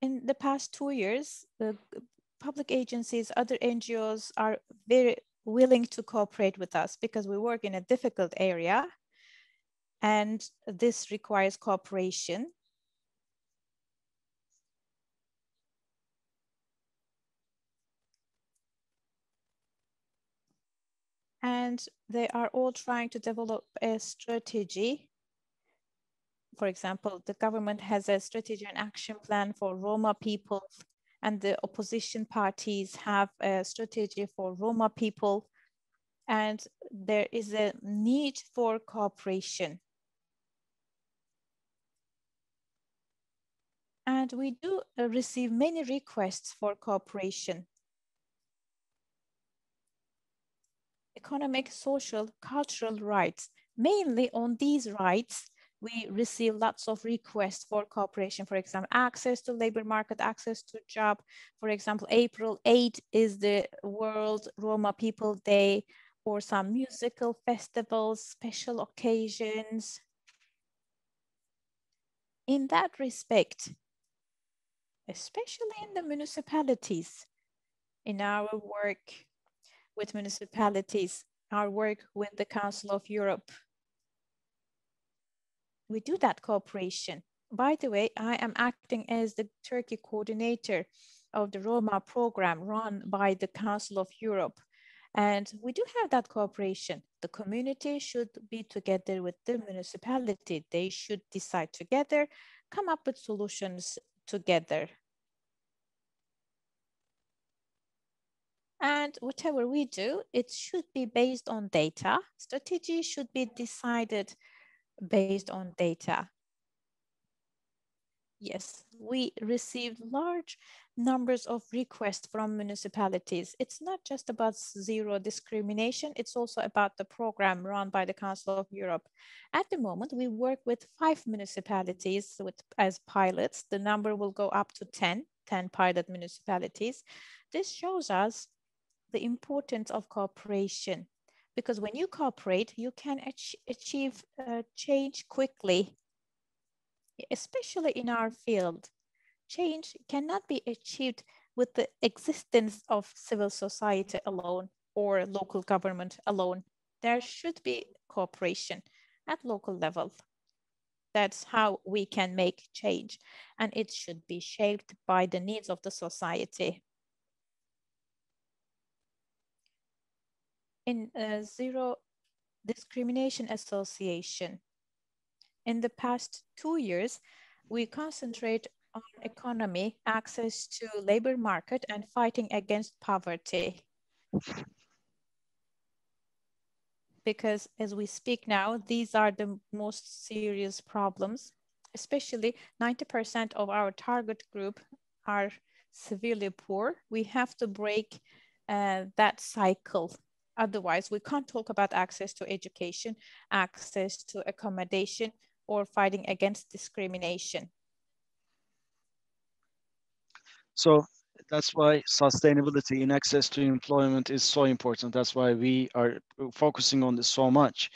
In the past 2 years, the public agencies, other NGOs are very willing to cooperate with us because we work in a difficult area and this requires cooperation. And they are all trying to develop a strategy. For example, the government has a strategy and action plan for Roma people, and the opposition parties have a strategy for Roma people. And there is a need for cooperation. And we do receive many requests for cooperation. Economic, social, cultural rights. Mainly on these rights, we receive lots of requests for cooperation. For example, access to labor market, access to job. For example, April 8 is the World Roma People Day, or some musical festivals, special occasions. In that respect, especially in the municipalities, in our work with municipalities, our work with the Council of Europe, we do that cooperation. By the way, I am acting as the Turkey coordinator of the Roma program run by the Council of Europe. And we do have that cooperation. The community should be together with the municipality. They should decide together, come up with solutions together. And whatever we do, it should be based on data. Strategy should be decided based on data. Yes, we received large numbers of requests from municipalities. It's not just about zero discrimination, it's also about the program run by the Council of Europe. At the moment, we work with 5 municipalities as pilots. The number will go up to 10 pilot municipalities. This shows us the importance of cooperation, because when you cooperate, you can achieve change quickly, especially in our field. Change cannot be achieved with the existence of civil society alone or local government alone. There should be cooperation at local level. That's how we can make change, and it should be shaped by the needs of the society. In Zero Discrimination Association, in the past 2 years, we concentrate on economy, access to labor market, and fighting against poverty. Because as we speak now, these are the most serious problems, especially 90% of our target group are severely poor. We have to break that cycle. Otherwise, we can't talk about access to education, access to accommodation, or fighting against discrimination. So that's why sustainability in access to employment is so important. That's why we are focusing on this so much.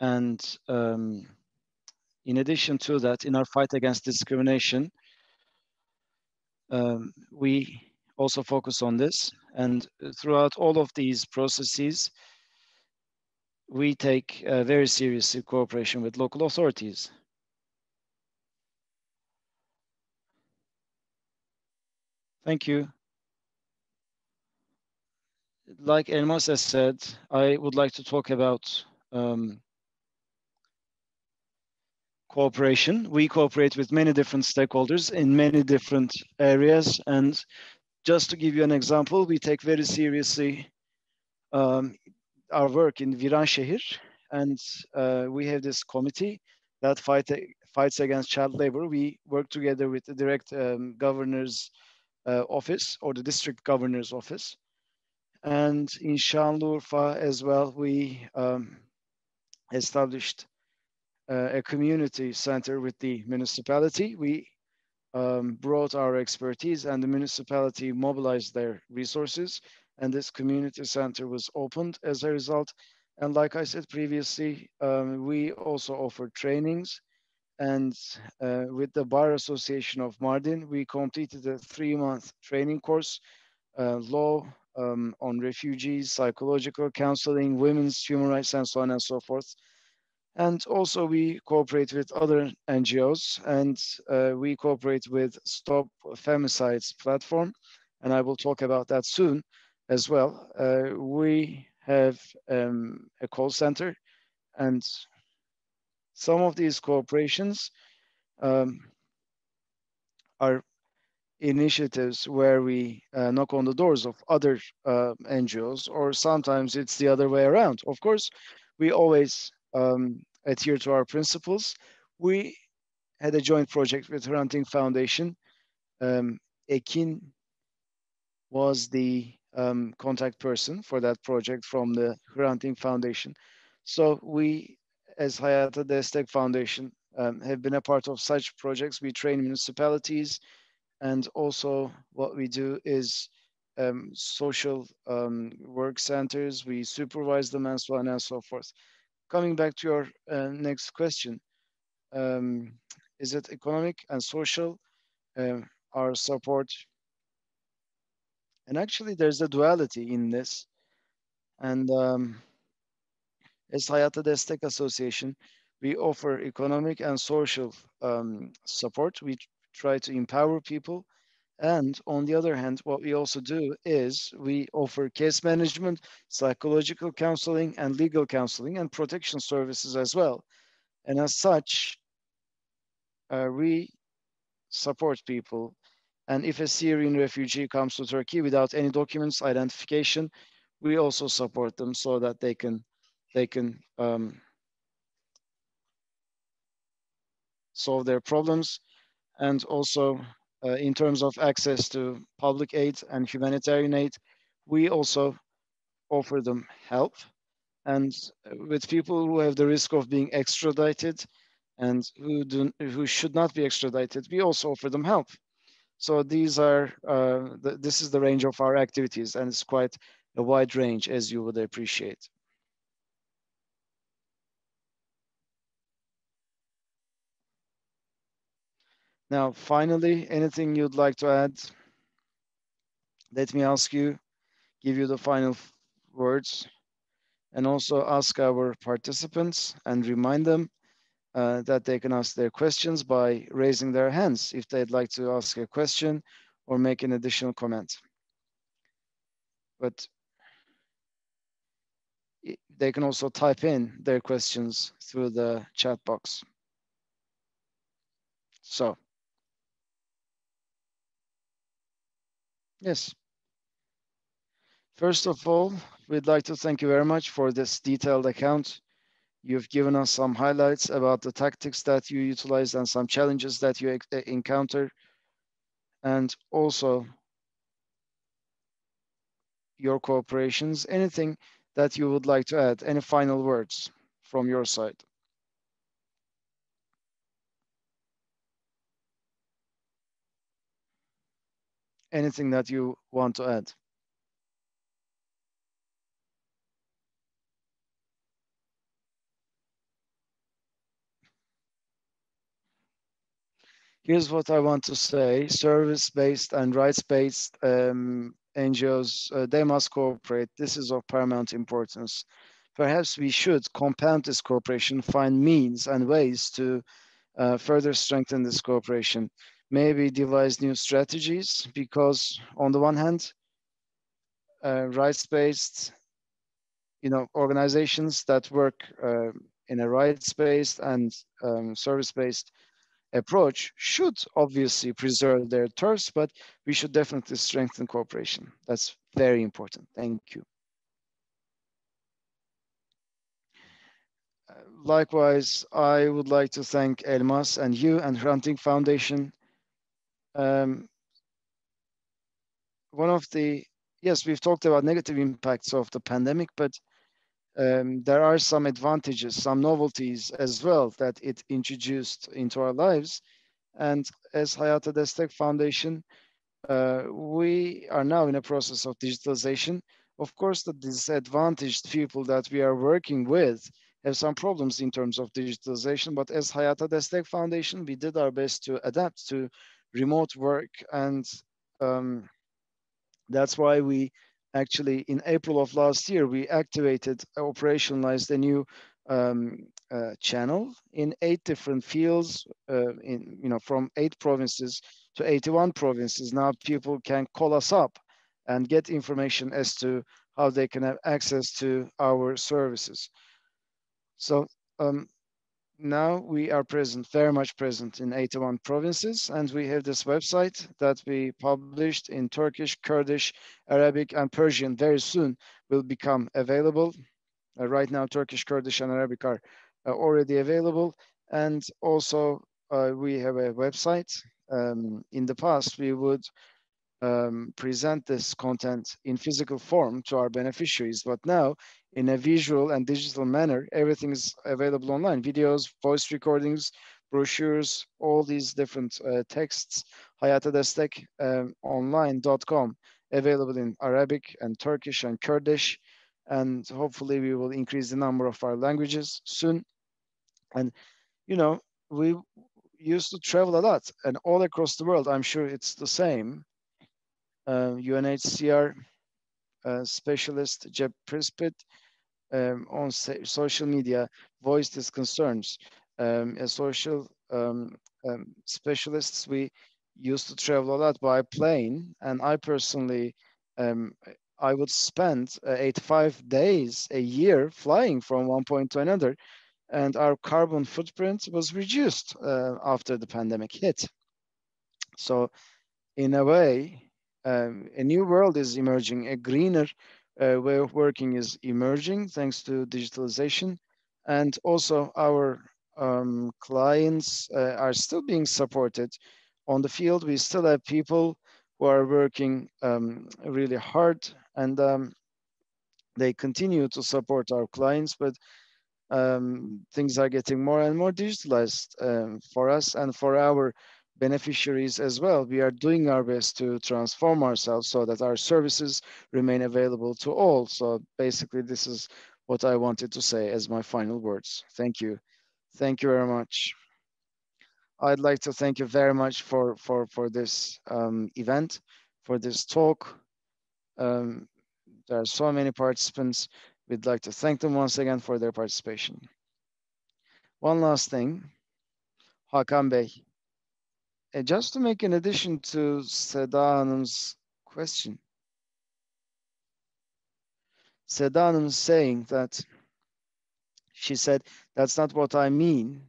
And in addition to that, in our fight against discrimination, we also focus on this. And throughout all of these processes, we take very seriously cooperation with local authorities. Thank you. Like Elmas has said, I would like to talk about cooperation. We cooperate with many different stakeholders in many different areas. And just to give you an example, we take very seriously our work in Viranşehir, and we have this committee that fights against child labor. We work together with the direct governor's office or the district governor's office. And in Şanlıurfa as well, we established a community center with the municipality. We brought our expertise, and the municipality mobilized their resources, and this community center was opened as a result. And like I said previously, we also offer trainings. And with the Bar Association of Mardin, we completed a 3-month training course, law on refugees, psychological counseling, women's human rights, and so on and so forth. And also we cooperate with other NGOs, and we cooperate with Stop Femicides platform, and I will talk about that soon as well. We have a call center, and some of these cooperations are initiatives where we knock on the doors of other NGOs, or sometimes it's the other way around. Of course, we always adhere to our principles. We had a joint project with Hrant Foundation. Ekin was the contact person for that project from the Hrant Foundation. So we, as Hayata Destek Foundation, have been a part of such projects. We train municipalities, and also what we do is social work centers. We supervise them, and so on and so forth. Coming back to your next question, is it economic and social? Our support, and actually there's a duality in this. And as Hayata Destek Association, we offer economic and social support. We try to empower people. And on the other hand, what we also do is we offer case management, psychological counseling, and legal counseling, and protection services as well. And as such, we support people. And if a Syrian refugee comes to Turkey without any documents, identification, we also support them so that they can solve their problems. And also in terms of access to public aid and humanitarian aid, we also offer them help. And with people who have the risk of being extradited and who should not be extradited, we also offer them help. So these are this is the range of our activities, and it's quite a wide range, as you would appreciate. Now, finally, anything you'd like to add? Let me ask you, give you the final words, and also ask our participants and remind them that they can ask their questions by raising their hands if they'd like to ask a question or make an additional comment. But they can also type in their questions through the chat box. So, yes. First of all, we'd like to thank you very much for this detailed account. You've given us some highlights about the tactics that you utilize and some challenges that you encounter, and also your cooperations. Anything that you would like to add? Any final words from your side? Anything that you want to add? Here's what I want to say: service-based and rights-based NGOs, they must cooperate. This is of paramount importance. Perhaps we should compound this cooperation, find means and ways to further strengthen this cooperation. Maybe devise new strategies, because on the one hand, rights-based, organizations that work in a rights-based and service-based approach should obviously preserve their turfs, but we should definitely strengthen cooperation. That's very important. Thank you. Likewise, I would like to thank Elmas and you and Hunting Foundation. Um, one of the Yes, we've talked about negative impacts of the pandemic, but there are some advantages, some novelties as well that it introduced into our lives. And as Hayata Destek Foundation, we are now in a process of digitalization. Of course, the disadvantaged people that we are working with have some problems in terms of digitalization, but as Hayata Destek Foundation, we did our best to adapt to remote work, and um, that's why we actually, in April of last year, we activated, operationalized a new channel in 8 different fields, from 8 provinces to 81 provinces. Now people can call us up and get information as to how they can have access to our services. So um, now we are present, very much present in 81 provinces, and we have this website that we published in Turkish, Kurdish, Arabic, and Persian. Very soon will become available. Right now, Turkish, Kurdish, and Arabic are already available, and also we have a website. In the past, we would present this content in physical form to our beneficiaries. But now, in a visual and digital manner, everything is available online: videos, voice recordings, brochures, all these different texts. hayatadestek.online.com, available in Arabic and Turkish and Kurdish. And hopefully, we will increase the number of our languages soon. And, you know, we used to travel a lot, and all across the world, I'm sure it's the same. UNHCR specialist Jeb Prispit on social media voiced his concerns. As social specialists, we used to travel a lot by plane, and I personally, um, I would spend 85 days a year flying from one point to another, and our carbon footprint was reduced after the pandemic hit. So in a way, a new world is emerging, a greener way of working is emerging thanks to digitalization. And also, our clients are still being supported. On the field, we still have people who are working really hard, and they continue to support our clients, but things are getting more and more digitalized for us and for our beneficiaries as well. We are doing our best to transform ourselves so that our services remain available to all. So basically, this is what I wanted to say as my final words. Thank you. Thank you very much. I'd like to thank you very much for this event, for this talk. Um, there are so many participants. We'd like to thank them once again for their participation. One last thing, Hakan Bey, just to make an addition to Seda Hanım's question. Seda Hanım saying that, she said, that's not what I mean.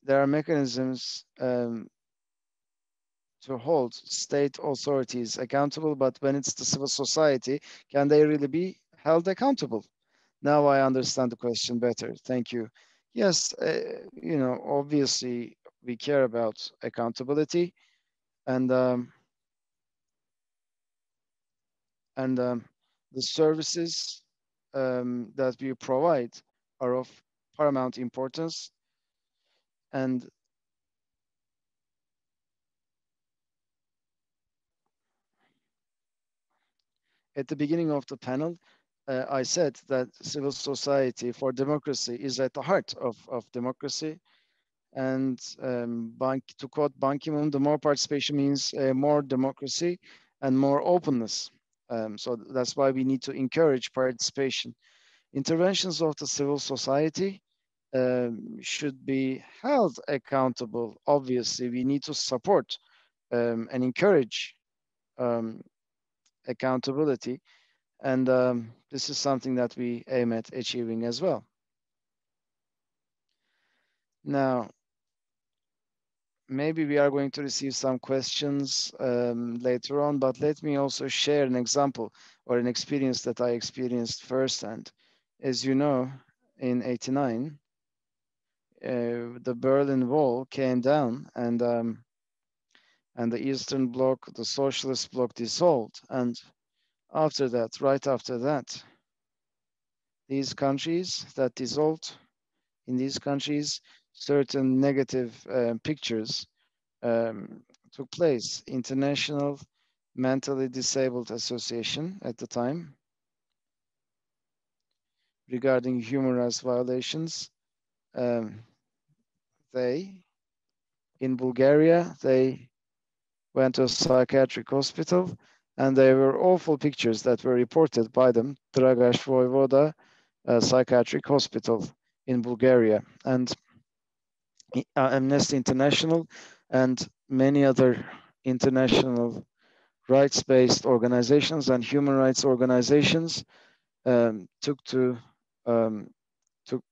There are mechanisms to hold state authorities accountable, but when it's the civil society, can they really be held accountable? Now I understand the question better. Thank you. Yes, obviously we care about accountability, and And the services that we provide are of paramount importance. And at the beginning of the panel, I said that civil society for democracy is at the heart of democracy. And to quote Ban Ki-moon, the more participation means more democracy and more openness. So that's why we need to encourage participation. Interventions of the civil society should be held accountable. Obviously, we need to support and encourage um, accountability. And this is something that we aim at achieving as well. Now, maybe we are going to receive some questions later on, but let me also share an example or an experience that I experienced firsthand. As you know, in '89, the Berlin Wall came down, and the Eastern Bloc, the Socialist Bloc, dissolved. And after that, right after that, these countries that dissolved, in these countries, certain negative pictures took place. International Mentally Disabled Association at the time, regarding human rights violations. Um, they, in Bulgaria, they went to a psychiatric hospital, and there were awful pictures that were reported by them. Dragaš Voivoda Psychiatric Hospital in Bulgaria, and Amnesty International and many other international rights-based organizations and human rights organizations took um, took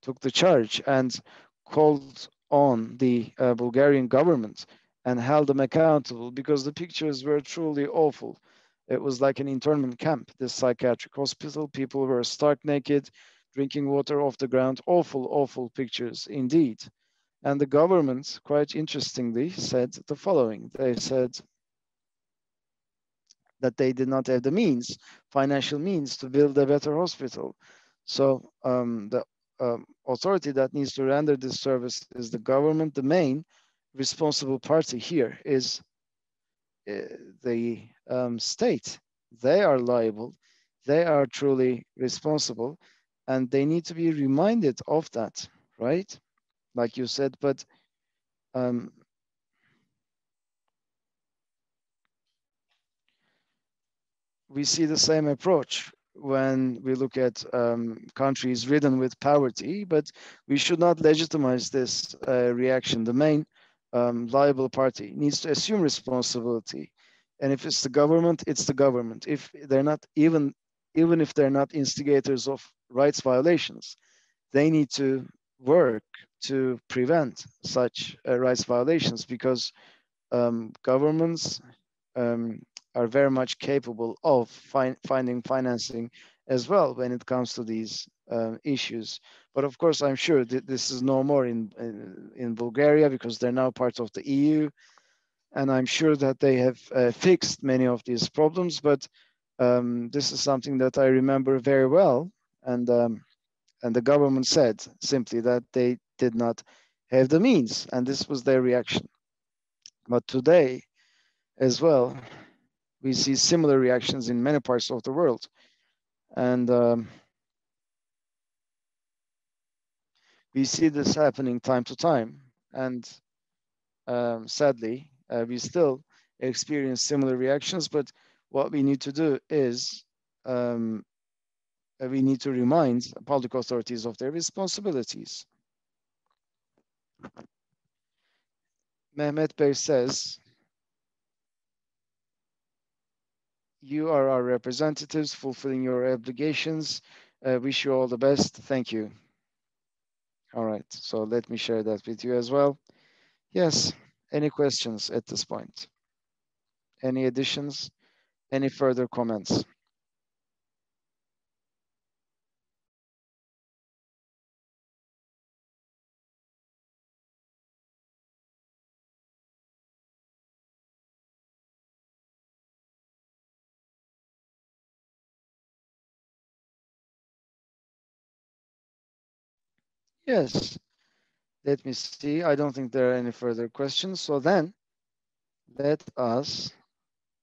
took the charge and called on the Bulgarian government and held them accountable, because the pictures were truly awful. It was like an internment camp, this psychiatric hospital. People were stark naked, drinking water off the ground. Awful, awful pictures indeed. And the government, quite interestingly, said the following. They said that they did not have the means, financial means, to build a better hospital. So the authority that needs to render this service is the government. The main responsible party here is the state. They are liable. They are truly responsible, and they need to be reminded of that, right? Like you said, but um, we see the same approach when we look at countries ridden with poverty, but we should not legitimize this reaction. The main liable party needs to assume responsibility. And if it's the government, it's the government. If they're not even if they're not instigators of rights violations, they need to work to prevent such rights violations, because governments um, are very much capable of finding financing as well when it comes to these issues. But of course, I'm sure that this is no more in Bulgaria, because they're now part of the EU, and I'm sure that they have fixed many of these problems. But this is something that I remember very well, and the government said simply that they did not have the means, and this was their reaction. But today, as well, we see similar reactions in many parts of the world. And we see this happening time to time. And sadly, we still experience similar reactions. But what we need to do is we need to remind public authorities of their responsibilities. Mehmet Bey says, "You are our representatives fulfilling your obligations. Wish you all the best. Thank you." All right, so let me share that with you as well. Yes, any questions at this point? Any additions? Any further comments? Yes, let me see. I don't think there are any further questions. So then let us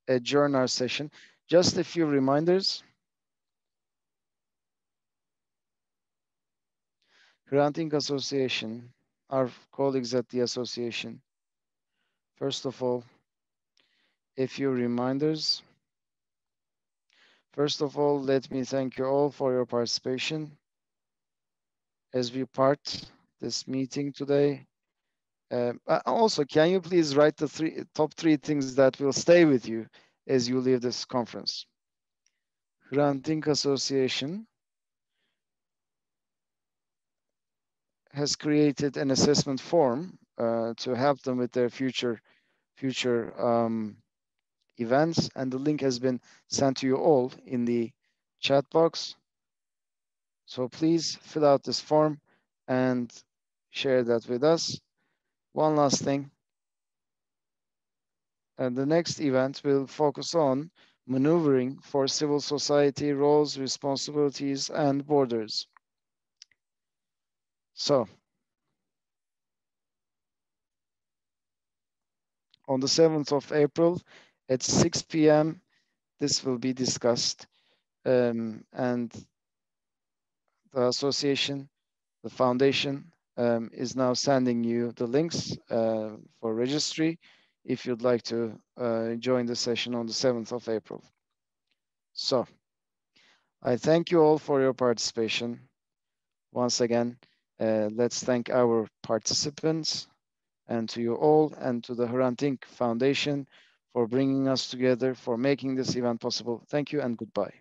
adjourn our session. Just a few reminders. Granting Association, our colleagues at the association. First of all, a few reminders. First of all, let me thank you all for your participation as we part this meeting today. Also, can you please write the top three things that will stay with you as you leave this conference? Granting Association has created an assessment form to help them with their future events, and the link has been sent to you all in the chat box. So please fill out this form and share that with us. One last thing, the next event will focus on maneuvering for civil society roles, responsibilities, and borders. So on the 7th of April at 6 p.m., this will be discussed. And the association, the foundation, is now sending you the links for registry if you'd like to join the session on the 7th of April. So I thank you all for your participation. Once again, let's thank our participants and to you all and to the Hrant Dink Foundation for bringing us together, for making this event possible. Thank you and goodbye.